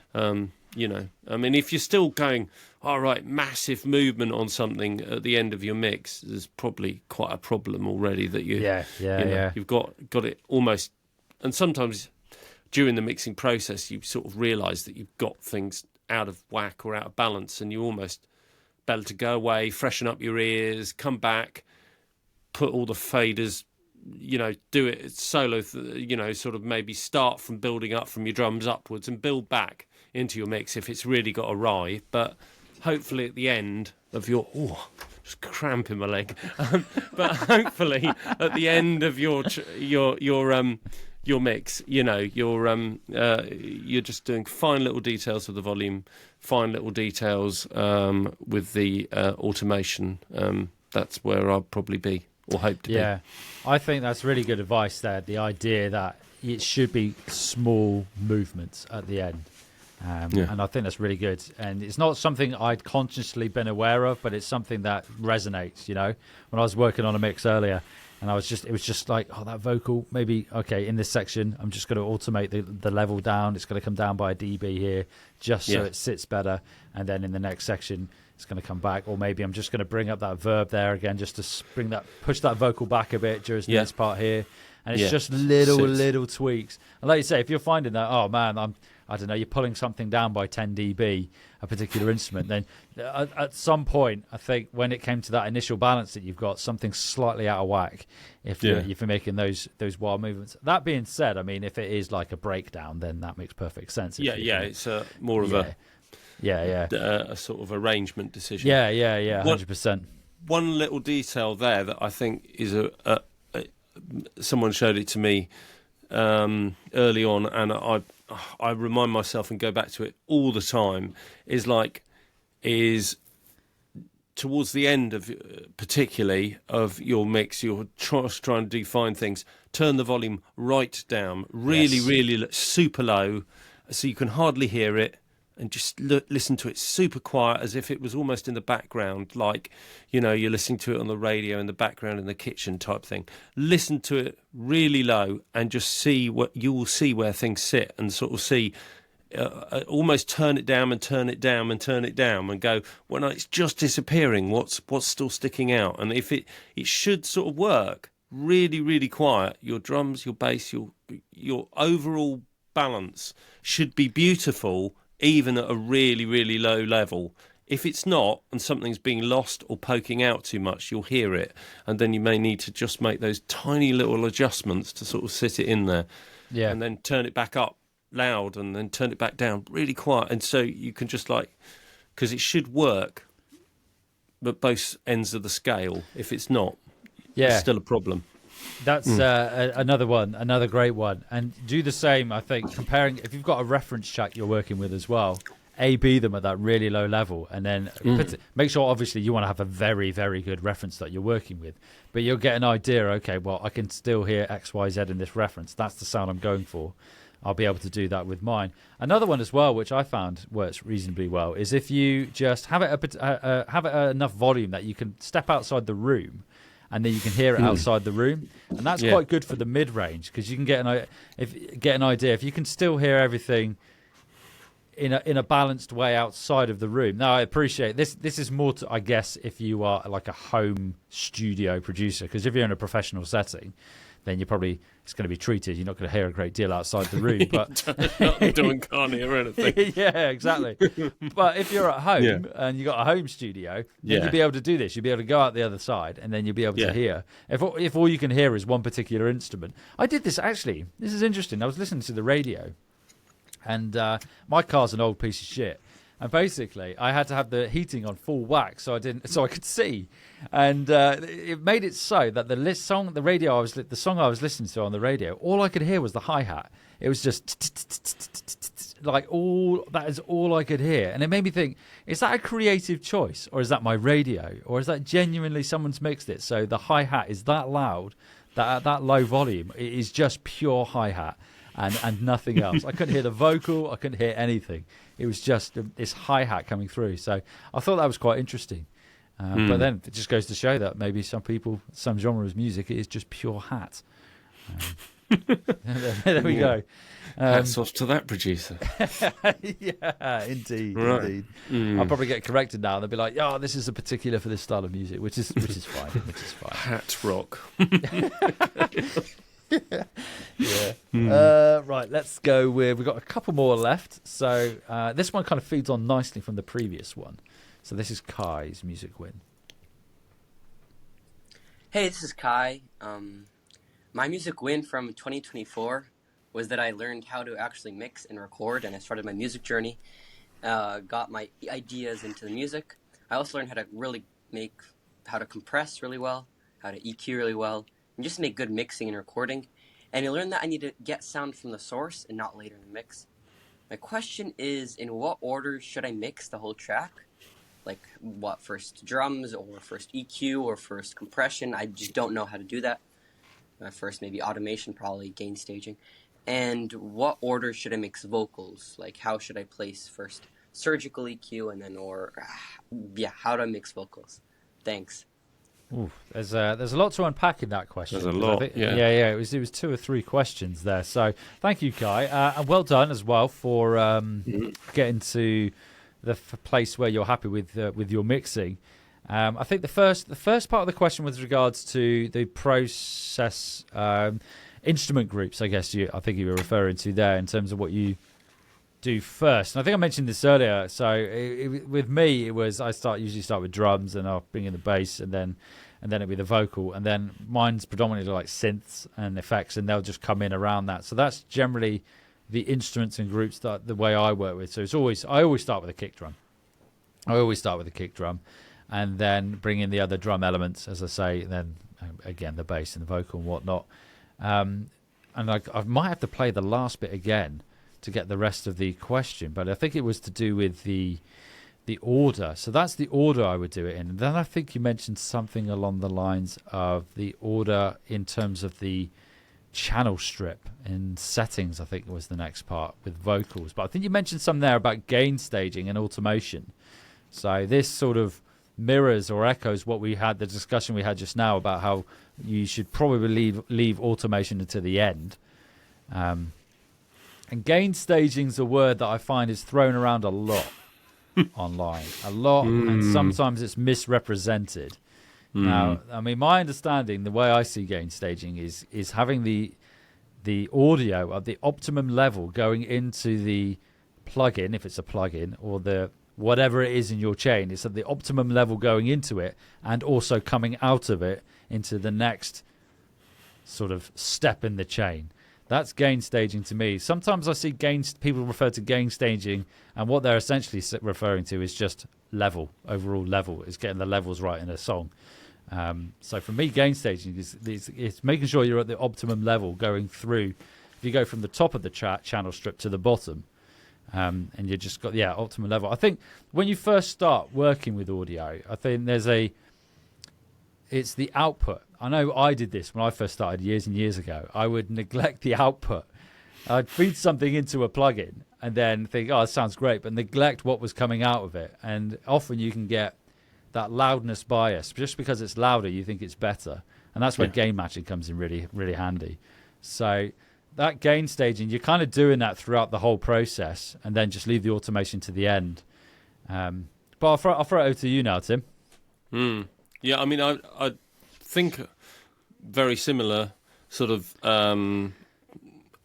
If you're still going, all right, massive movement on something at the end of your mix, there's probably quite a problem already that you've got it almost. And sometimes during the mixing process, you sort of realise that you've got things out of whack or out of balance, and you almost better to go away, freshen up your ears, come back, put all the faders do it solo, sort of maybe start from building up from your drums upwards and build back into your mix if it's really got awry. But hopefully at the end of your just cramp in my leg. But hopefully at the end of your mix, you're just doing fine little details with the volume, fine little details with the automation. That's where I'll probably be, or hope to be. Yeah, I think that's really good advice there. The idea that it should be small movements at the end. And I think that's really good. And it's not something I'd consciously been aware of, but it's something that resonates, When I was working on a mix earlier, and it was just like, that vocal, maybe, okay, in this section, I'm just going to automate the level down. It's going to come down by a dB here, just so it sits better. And then in the next section, it's going to come back. Or maybe I'm just going to bring up that verb there again, just to push that vocal back a bit during this part here. And it's just little tweaks. And like you say, if you're finding that, oh man, I don't know, you're pulling something down by 10 dB, a particular instrument, then at some point, I think when it came to that initial balance that you've got, something slightly out of whack if you're making those wild movements. That being said, I mean, if it is like a breakdown, then that makes perfect sense. It's more of a sort of arrangement decision. 100%. One little detail there that I think is someone showed it to me early on, and I remind myself and go back to it all the time, is towards the end of, particularly of your mix, you're trying to do fine things. Turn the volume right down, really super low, so you can hardly hear it, and just listen to it super quiet, as if it was almost in the background, like, you're listening to it on the radio in the background in the kitchen type thing. Listen to it really low and just see you will see where things sit, and sort of see, almost turn it down and turn it down and turn it down and go, well, no, it's just disappearing. What's still sticking out? And if it should sort of work really, really quiet, your drums, your bass, your overall balance should be beautiful, even at a really, really low level. If it's not, and something's being lost or poking out too much, you'll hear it, and then you may need to just make those tiny little adjustments to sort of sit it in there. Yeah. And then turn it back up loud, and then turn it back down really quiet. And so you can just because it should work, but both ends of the scale. If it's not, it's still a problem. That's another great one. And do the same, I think, comparing, if you've got a reference track you're working with as well, A/B them at that really low level, and then make sure, obviously, you want to have a very, very good reference that you're working with, but you'll get an idea, okay, well, I can still hear X, Y, Z in this reference. That's the sound I'm going for. I'll be able to do that with mine. Another one as well, which I found works reasonably well, is if you just have it enough volume that you can step outside the room, and then you can hear it outside the room, and that's quite good for the mid-range, because you can get an idea if you can still hear everything in a balanced way outside of the room. Now, I appreciate this. This is more to, I guess, if you are like a home studio producer, because if you're in a professional setting, then it's going to be treated. You're not going to hear a great deal outside the room. But not doing carny or anything. Yeah, exactly. But if you're at home and you've got a home studio, then you'll be able to do this. You'll be able to go out the other side, and then you'll be able to hear. If all you can hear is one particular instrument. I did this, actually. This is interesting. I was listening to the radio, and my car's an old piece of shit. And basically, I had to have the heating on full whack so I could see, and it made it so that the song I was listening to on the radio, all I could hear was the hi-hat. It was just that is all I could hear, and it made me think: is that a creative choice, or is that my radio, or is that genuinely someone's mixed it so the hi-hat is that loud that at that low volume it is just pure hi-hat and nothing else? I couldn't hear the vocal, I couldn't hear anything. It was just this hi-hat coming through. So I thought that was quite interesting. But then it just goes to show that maybe some genres of music, it is just pure hat. There we go. Hats off to that producer. Yeah, indeed. I'll probably get corrected now. They'll be like, "Oh, this is a particular for this style of music," which is fine. Hat rock. Right, let's go with, we've got a couple more left, so this one kind of feeds on nicely from the previous one. So this is Kai's music win. Hey, this is Kai. My music win from 2024 was that I learned how to actually mix and record, and I started my music journey. Got my ideas into the music. I also learned how to compress really well, how to EQ really well, and just make good mixing and recording. And I learned that I need to get sound from the source and not later in the mix. My question is, in what order should I mix the whole track? Like, what, first drums, or first EQ, or first compression? I just don't know how to do that. First, maybe automation, probably gain staging. And what order should I mix vocals? Like, how should I place first surgical EQ, and then, how do I mix vocals? Thanks. Ooh, there's a lot to unpack in that question. There's a lot, yeah. It was 2 or 3 questions there. So thank you, Kai, and well done as well for getting to the place where you're happy with your mixing. I think the first part of the question with regards to the process instrument groups, I think you were referring to there in terms of what you do first. And I think I mentioned this earlier. So with me, it was I usually start with drums, and I'll bring in the bass, and then it'll be the vocal, and then mine's predominantly like synths and effects, and they'll just come in around that. So that's generally the instruments and groups that the way I work with. So I always start with a kick drum. And then bring in the other drum elements, as I say, and then again the bass and the vocal and whatnot. And I might have to play the last bit again to get the rest of the question, but I think it was to do with the order. So that's the order I would do it in. And then I think you mentioned something along the lines of the order in terms of the channel strip and settings. I think was the next part with vocals. But I think you mentioned something there about gain staging and automation. So this sort of mirrors or echoes what we had, the discussion we had just now about how you should probably leave automation until the end. And gain staging's a word that I find is thrown around a lot online, and sometimes it's misrepresented. Now, I mean, my understanding, the way I see gain staging is having the audio at the optimum level going into the plugin, if it's a plugin, or the whatever it is in your chain. It's at the optimum level going into it, and also coming out of it into the next sort of step in the chain. That's gain staging to me. Sometimes I see people refer to gain staging, and what they're essentially referring to is just overall level, is getting the levels right in a song. So for me, gain staging is making sure you're at the optimum level going through. If you go from the top of the channel strip to the bottom, and you just got optimal level. I think when you first start working with audio, I think it's the output. I know I did this when I first started years and years ago. I would neglect the output. I'd feed something into a plugin and then think, oh, it sounds great, but neglect what was coming out of it. And often you can get that loudness bias. Just because it's louder, you think it's better. And that's where gain matching comes in really, really handy. So that gain staging, you're kind of doing that throughout the whole process, and then just leave the automation to the end. But I'll throw it over to you now, Tim. Yeah, I mean, I think very similar sort of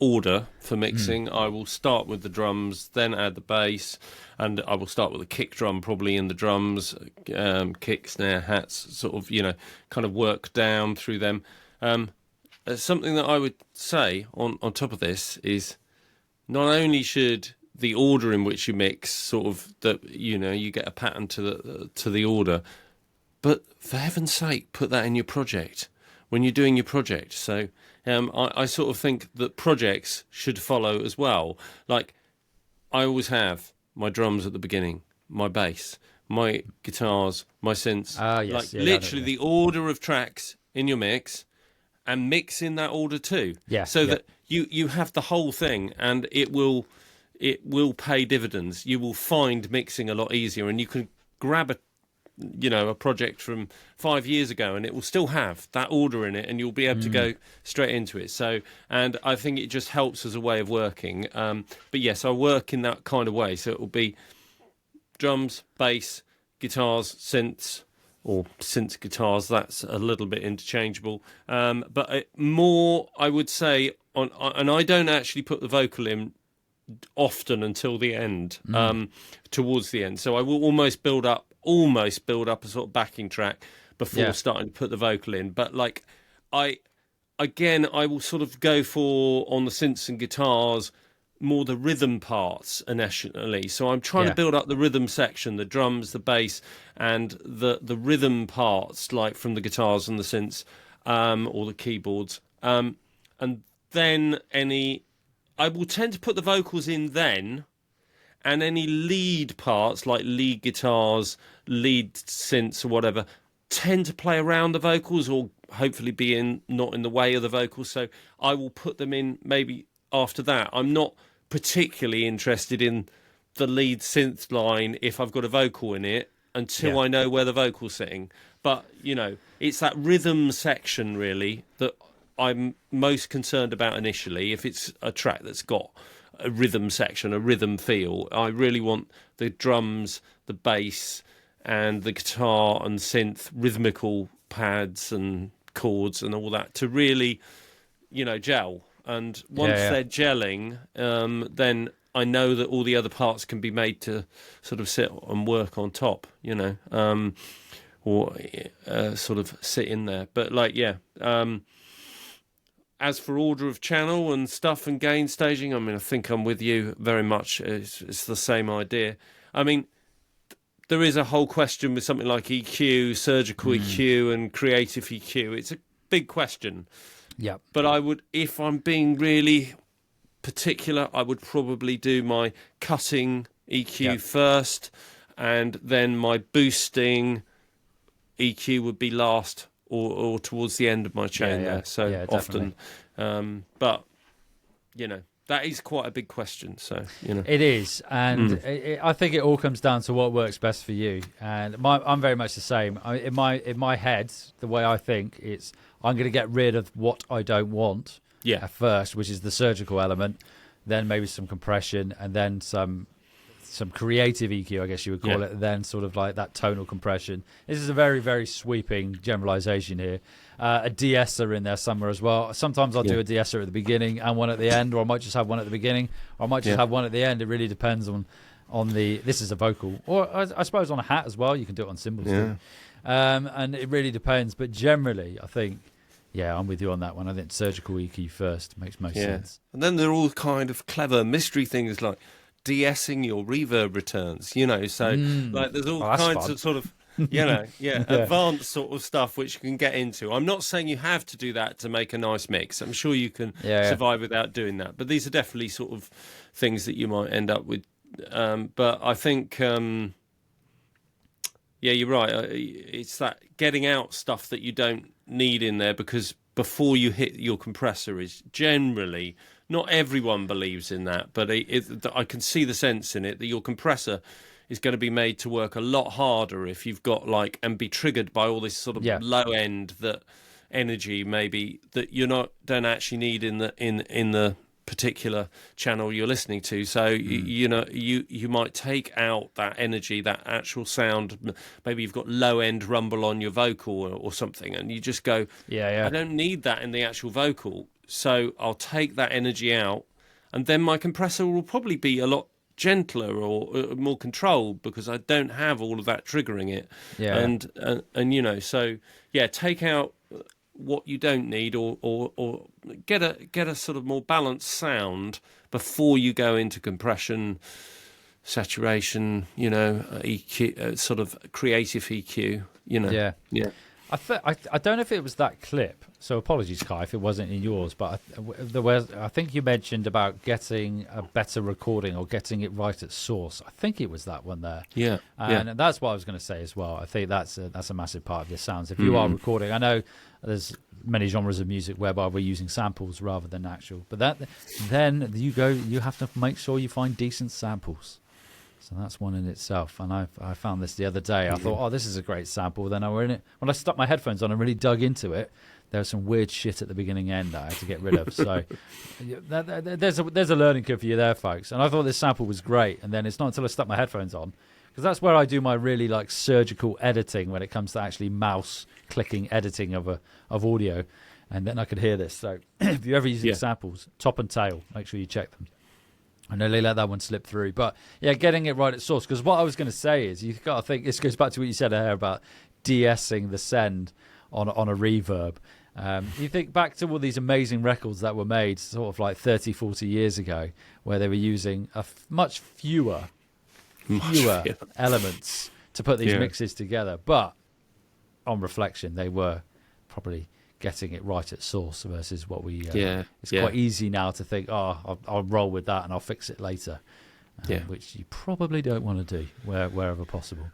order for mixing. I will start with the drums, then add the bass, and I will start with a kick drum probably in the drums, kick, snare, hats, sort of, kind of work down through them. Something that I would say on top of this is not only should the order in which you mix sort of that you get a pattern to the order, but for heaven's sake, put that in your project when you're doing your project. So I sort of think that projects should follow as well. Like I always have my drums at the beginning, my bass, my guitars, my synths, literally the order of tracks in your mix. And mix in that order too, that you have the whole thing, and it will pay dividends. You will find mixing a lot easier, and you can grab a project from 5 years ago, and it will still have that order in it, and you'll be able to go straight into it. So, and I think it just helps as a way of working. But yes, I work in that kind of way. So it will be drums, bass, guitars, synths. Or synth guitars, that's a little bit interchangeable. But more, I would say, and I don't actually put the vocal in often until the end, towards the end. So I will almost build up a sort of backing track before starting to put the vocal in. But like, I again, I will sort of go for, on the synths and guitars, more the rhythm parts initially. So I'm trying to build up the rhythm section, the drums, the bass, and the rhythm parts, like from the guitars and the synths, or the keyboards. And then I will tend to put the vocals in then, and any lead parts, like lead guitars, lead synths or whatever, tend to play around the vocals or hopefully be not in the way of the vocals. So I will put them in maybe after that. I'm not particularly interested in the lead synth line if I've got a vocal in it until I know where the vocal's sitting. But, it's that rhythm section really that I'm most concerned about initially. If it's a track that's got a rhythm section, a rhythm feel, I really want the drums, the bass, and the guitar and synth rhythmical pads and chords and all that to really, gel. And once they're gelling, then I know that all the other parts can be made to sort of sit and work on top, or sort of sit in there. But as for order of channel and stuff and gain staging, I think I'm with you very much. It's the same idea. There is a whole question with something like EQ, surgical EQ, and creative EQ. It's a big question. Yeah. But I would, if I'm being really particular, I would probably do my cutting EQ first, and then my boosting EQ would be last or towards the end of my chain there. So often, but that is quite a big question. So it is, and I think it all comes down to what works best for you. And I'm very much the same. In my head, the way I think, it's I'm going to get rid of what I don't want at first, which is the surgical element, then maybe some compression, and then some creative EQ, I guess you would call it, then sort of like that tonal compression. This is a very, very sweeping generalization here. A de-esser in there somewhere as well. Sometimes I'll do a de-esser at the beginning and one at the end, or I might just have one at the beginning, or I might just have one at the end. It really depends on this is a vocal, or I suppose on a hat as well. You can do it on cymbals too. And it really depends. But generally, I think, I'm with you on that one. I think surgical EQ first makes most sense. And then there are all kind of clever mystery things like de-essing your reverb returns, so like there's all kinds of sort of advanced sort of stuff which you can get into. I'm not saying you have to do that to make a nice mix. I'm sure you can survive without doing that, but these are definitely sort of things that you might end up with. But I think you're right, it's that getting out stuff that you don't need in there, because before you hit your compressor is generally, not everyone believes in that, but I can see the sense in it that your compressor is going to be made to work a lot harder if you've got and be triggered by all this sort of low end energy maybe that don't actually need in the particular channel you're listening to. So you might take out that energy, that actual sound. Maybe you've got low end rumble on your vocal or something, and you just go, I don't need that in the actual vocal. So I'll take that energy out, and then my compressor will probably be a lot gentler or more controlled because I don't have all of that triggering it. Take out what you don't need, or get a sort of more balanced sound before you go into compression, saturation, EQ, sort of creative EQ. I don't know if it was that clip, so apologies, Kai, if it wasn't in yours, but I think you mentioned about getting a better recording or getting it right at source. I think it was that one there. And that's what I was going to say as well. I think that's a massive part of your sounds. If you are recording, I know there's many genres of music whereby we're using samples rather than actual, but then you have to make sure you find decent samples. So that's one in itself. And I found this the other day. I thought, this is a great sample. Then when I stuck my headphones on and really dug into it, there was some weird shit at the beginning end that I had to get rid of. So there's a learning curve for you there, folks. And I thought this sample was great. And then it's not until I stuck my headphones on, because that's where I do my really surgical editing when it comes to actually mouse clicking editing of audio. And then I could hear this. So if you're ever using samples, top and tail, make sure you check them. I nearly let that one slip through. But getting it right at source. Because what I was going to say is, you've got to think, this goes back to what you said earlier about de-essing the send on a reverb. You think back to all these amazing records that were made sort of like 30, 40 years ago, where they were using much fewer elements to put these mixes together. But on reflection, they were probably getting it right at source versus what we... it's quite easy now to think, I'll roll with that and I'll fix it later, which you probably don't want to do wherever possible.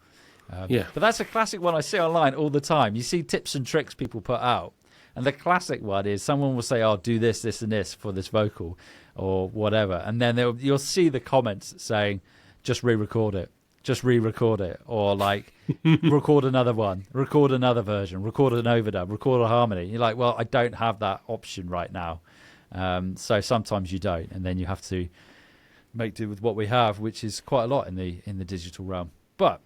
But that's a classic one I see online all the time. You see tips and tricks people put out. And the classic one is someone will say, do this, this, and this for this vocal or whatever. And then you'll see the comments saying, just re-record it. Just re-record it. Or like, record another one. Record another version. Record an overdub. Record a harmony. You're like, well, I don't have that option right now. So sometimes you don't. And then you have to make do with what we have, which is quite a lot in the digital realm. But...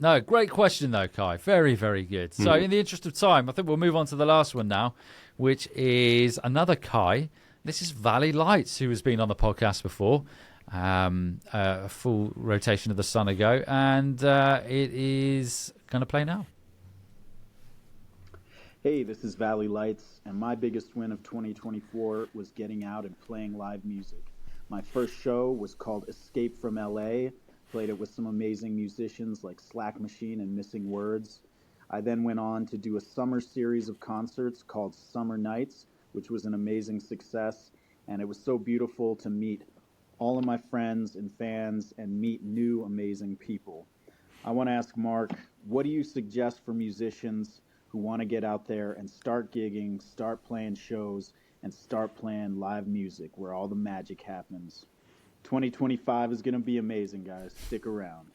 No, great question, though, Kai. Very, very good. So in the interest of time, I think we'll move on to the last one now, which is another Kai. This is Valley Lights, who has been on the podcast before, a full rotation of the sun ago, and it is going to play now. Hey, this is Valley Lights, and my biggest win of 2024 was getting out and playing live music. My first show was called Escape from LA. Played it with some amazing musicians like Slack Machine and Missing Words. I then went on to do a summer series of concerts called Summer Nights, which was an amazing success, and it was so beautiful to meet all of my friends and fans and meet new amazing people. I want to ask Marc, what do you suggest for musicians who want to get out there and start gigging, start playing shows, and start playing live music where all the magic happens? 2025 is going to be amazing, guys. Stick around.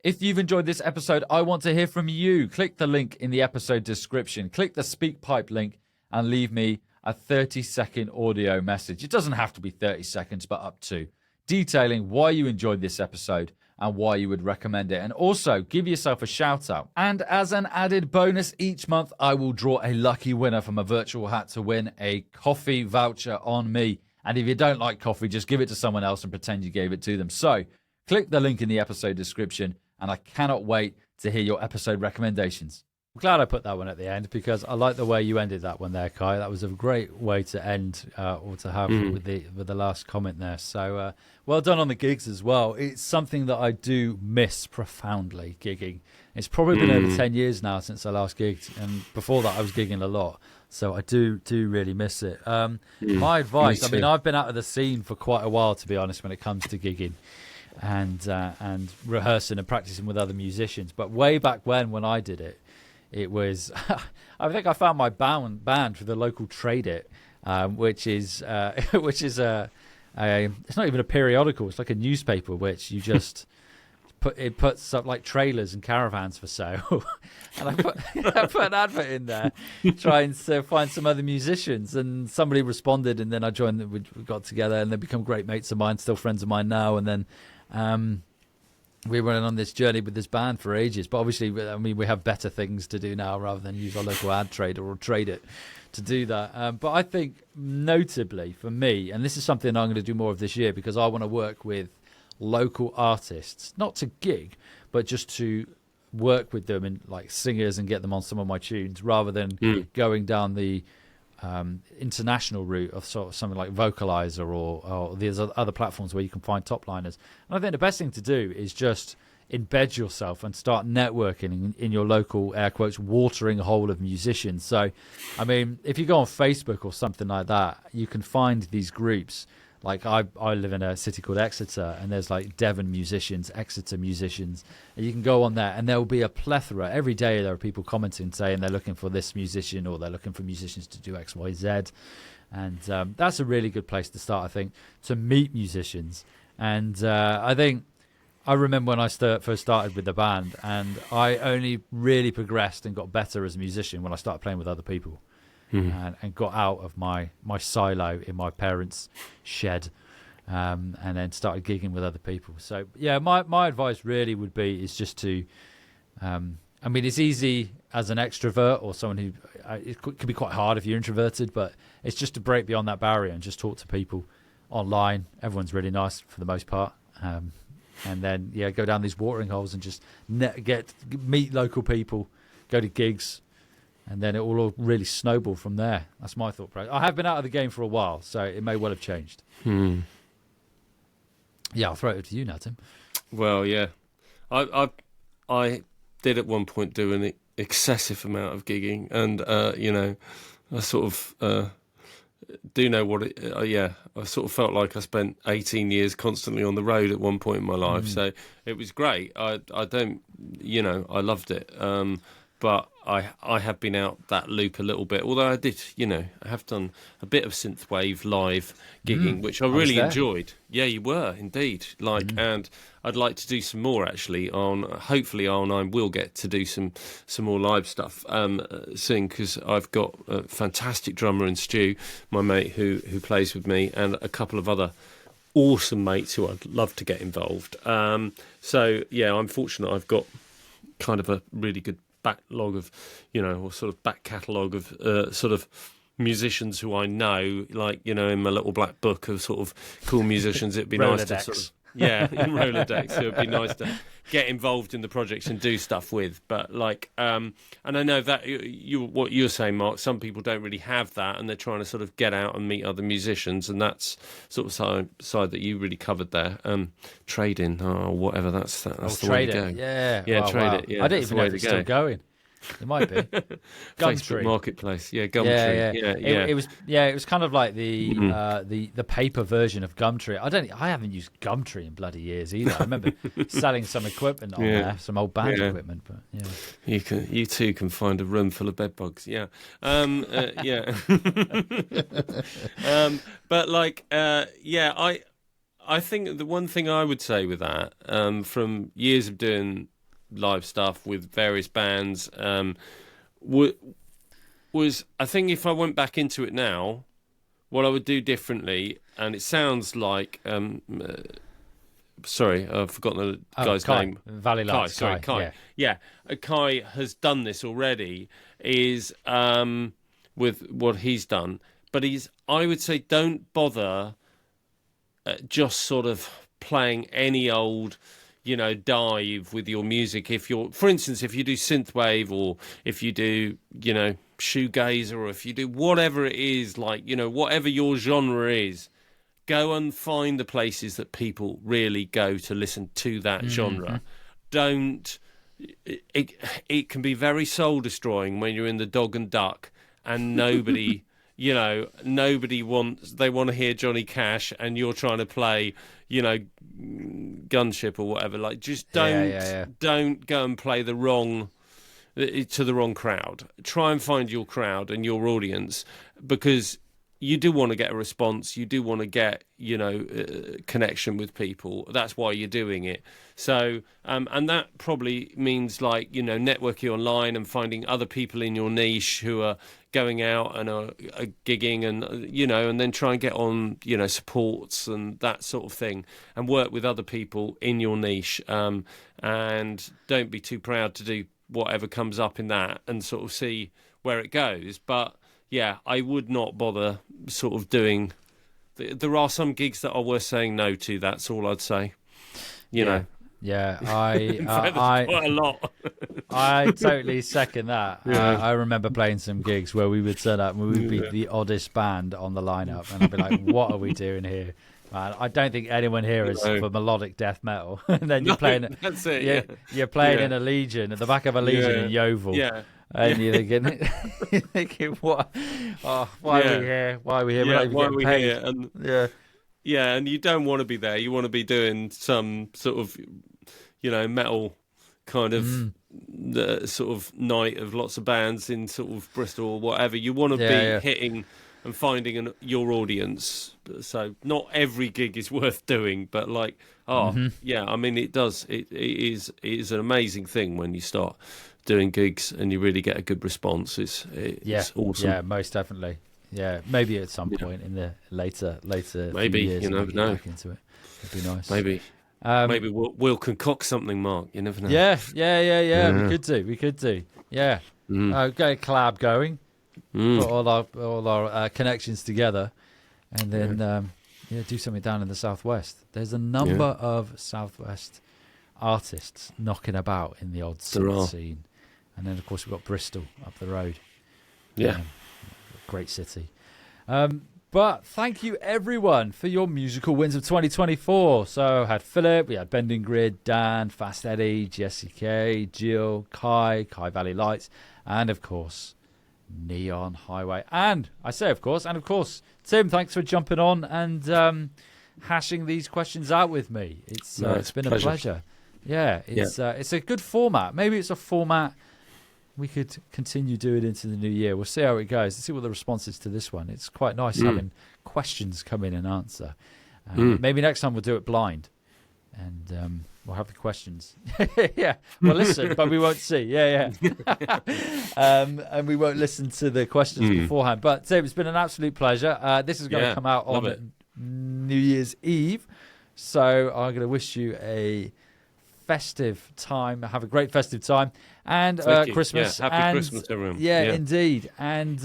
If you've enjoyed this episode, I want to hear from you. Click the link in the episode description. Click the SpeakPipe link and leave me a 30-second audio message. It doesn't have to be 30 seconds, but up to, detailing why you enjoyed this episode and why you would recommend it. And also, give yourself a shout-out. And as an added bonus, each month I will draw a lucky winner from a virtual hat to win a coffee voucher on me. And if you don't like coffee, just give it to someone else and pretend you gave it to them. So click the link in the episode description, and I cannot wait to hear your episode recommendations. I'm glad I put that one at the end because I like the way you ended that one there, Kai. That was a great way to end or to have with the last comment there. So well done on the gigs as well. It's something that I do miss profoundly, gigging. It's probably been over 10 years now since I last gigged, and before that I was gigging a lot. So I do really miss it. My advice, I mean, I've been out of the scene for quite a while, to be honest, when it comes to gigging and rehearsing and practicing with other musicians. But way back when I did it, it was, I think I found my band through the local Trade It, which is it's not even a periodical, it's like a newspaper, which you just... It puts up like trailers and caravans for sale, and I put an advert in there trying to find some other musicians, and somebody responded, and then I joined. We got together, and they become great mates of mine, still friends of mine now. And then we went on this journey with this band for ages. But obviously, I mean, we have better things to do now rather than use our local ad trader or Trade It to do that. But I think notably for me, and this is something I'm going to do more of this year because I want to work with local artists, not to gig, but just to work with them and like singers and get them on some of my tunes rather than going down the international route of sort of something like Vocalizer or these other platforms where you can find top liners. And I think the best thing to do is just embed yourself and start networking in your local, air quotes, watering hole of musicians. So, I mean, if you go on Facebook or something like that, you can find these groups. Like I live in a city called Exeter, and there's like Devon musicians, Exeter musicians, and you can go on there and there will be a plethora. Every day there are people commenting saying they're looking for this musician or they're looking for musicians to do X, Y, Z. And that's a really good place to start, I think, to meet musicians. And I think I remember when I first started with the band, and I only really progressed and got better as a musician when I started playing with other people. And got out of my silo in my parents' shed, and then started gigging with other people. So yeah, my advice really would be is just to, I mean, it's easy as an extrovert or someone who it could be quite hard if you're introverted, but it's just to break beyond that barrier and just talk to people online. Everyone's really nice for the most part, and then go down these watering holes and just meet local people, go to gigs. and then it will all really snowball from there. That's my thought process. I have been out of the game for a while, so it may well have changed. Yeah, I'll throw it to you now, Tim. Well, yeah, I did at one point do an excessive amount of gigging, and I sort of do know what it. I sort of felt like I spent 18 years constantly on the road at one point in my life, so it was great. I don't, I loved it. But I have been out that loop a little bit, although I did, I have done a bit of synthwave live gigging, which I really enjoyed. Yeah, you were indeed. And I'd like to do some more actually. Hopefully, I will get to do some more live stuff soon, because I've got a fantastic drummer in Stu, my mate who plays with me, and a couple of other awesome mates who I'd love to get involved. So yeah, I'm fortunate. I've got kind of a really good backlog of, or sort of back catalogue of sort of musicians who I know, in my little black book of sort of cool musicians. It'd be nice to sort of, in Rolodex. It would be nice to get involved in the projects and do stuff with. But and I know that what you're saying, Mark, some people don't really have that, and they're trying to sort of get out and meet other musicians, and that's sort of side that you really covered there. Trading or whatever, that's the way to go. Yeah, trade it. Yeah, I don't even know if it's still going. It might be. Facebook Marketplace, yeah, Gumtree, It was kind of like the paper version of Gumtree. I haven't used Gumtree in bloody years either. I remember selling some equipment on there, some old band equipment, but you too can find a room full of bed bugs, but I think the one thing I would say with that, from years of doing live stuff with various bands, was I think if I went back into it now, what I would do differently, and it sounds like sorry, I've forgotten the guy's name. Valley Lights. Kai. Yeah, Kai has done this already, is with what he's done, but I would say don't bother just sort of playing any old dive with your music. For instance, if you do synthwave, or if you do, shoegazer, or if you do whatever it is, whatever your genre is, go and find the places that people really go to listen to that genre. Don't. It can be very soul destroying when you're in the Dog and Duck and nobody. Nobody they want to hear Johnny Cash, and you're trying to play, Gunship or whatever. Just don't go and play to the wrong crowd. Try and find your crowd and your audience, because you do want to get a response. You do want to get, connection with people. That's why you're doing it. So, and that probably means networking online and finding other people in your niche who are going out and are gigging, and and then try and get on supports and that sort of thing, and work with other people in your niche, and don't be too proud to do whatever comes up in that, and sort of see where it goes. But yeah, I would not bother sort of doing. There are some gigs that are worth saying no to. That's all I'd say. Yeah, I quite a lot. I totally second that. I remember playing some gigs where we would turn up and we would be the oddest band on the lineup, and I'd be like, "What are we doing here?" Man, I don't think anyone here is for melodic death metal. And then you're playing. That's it. You're playing in a Legion, at the back of a Legion in Yeovil. Yeah. And you're thinking, what? Oh, why are we here? Why are we here? Yeah, why are we here? And, and you don't want to be there. You want to be doing some sort of, metal kind of sort of night of lots of bands in sort of Bristol or whatever. You want to be hitting and finding your audience. So not every gig is worth doing, but I mean, it does. It is an amazing thing when you start doing gigs and you really get a good response. It's awesome. Yeah, most definitely. Yeah, maybe at some point in the later maybe few years, you never know. Back into it. It'd be nice. Maybe we'll concoct something, Mark. You never know. Yeah. We could do. Yeah. Get a collab going. Put all our connections together, and then do something down in the southwest. There's a number of southwest artists knocking about in the odd scene, and then of course we've got Bristol up the road. Yeah. Great city. But thank you, everyone, for your musical wins of 2024. So I had Philip, we had Bending Grid, Dan, Fast Eddie, Jesse K, Jill, Kai Valley Lights, and, of course, Neon Highway. And I say, of course, Tim, thanks for jumping on and hashing these questions out with me. It's been a pleasure. Yeah, it's a good format. Maybe it's a format we could continue doing into the new year. We'll see how it goes. Let's see what the response is to this one. It's quite nice having questions come in and answer. Maybe next time we'll do it blind, and we'll have the questions. Yeah, we'll listen, but we won't see. Yeah. And we won't listen to the questions beforehand. But Tim, it's been an absolute pleasure. This is going to come out on New Year's Eve, so I'm going to wish you a festive time. Have a great festive time. And Christmas. Yeah, happy Christmas, everyone. Yeah, indeed. And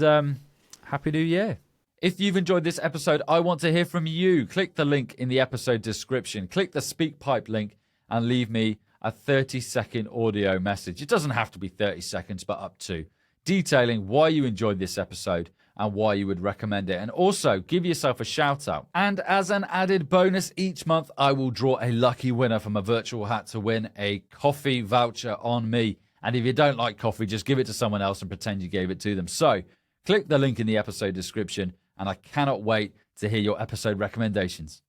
Happy New Year. If you've enjoyed this episode, I want to hear from you. Click the link in the episode description. Click the SpeakPipe link and leave me a 30-second audio message. It doesn't have to be 30 seconds, but up to, detailing why you enjoyed this episode and why you would recommend it. And also, give yourself a shout-out. And as an added bonus, each month I will draw a lucky winner from a virtual hat to win a coffee voucher on me. And if you don't like coffee, just give it to someone else and pretend you gave it to them. So click the link in the episode description, and I cannot wait to hear your episode recommendations.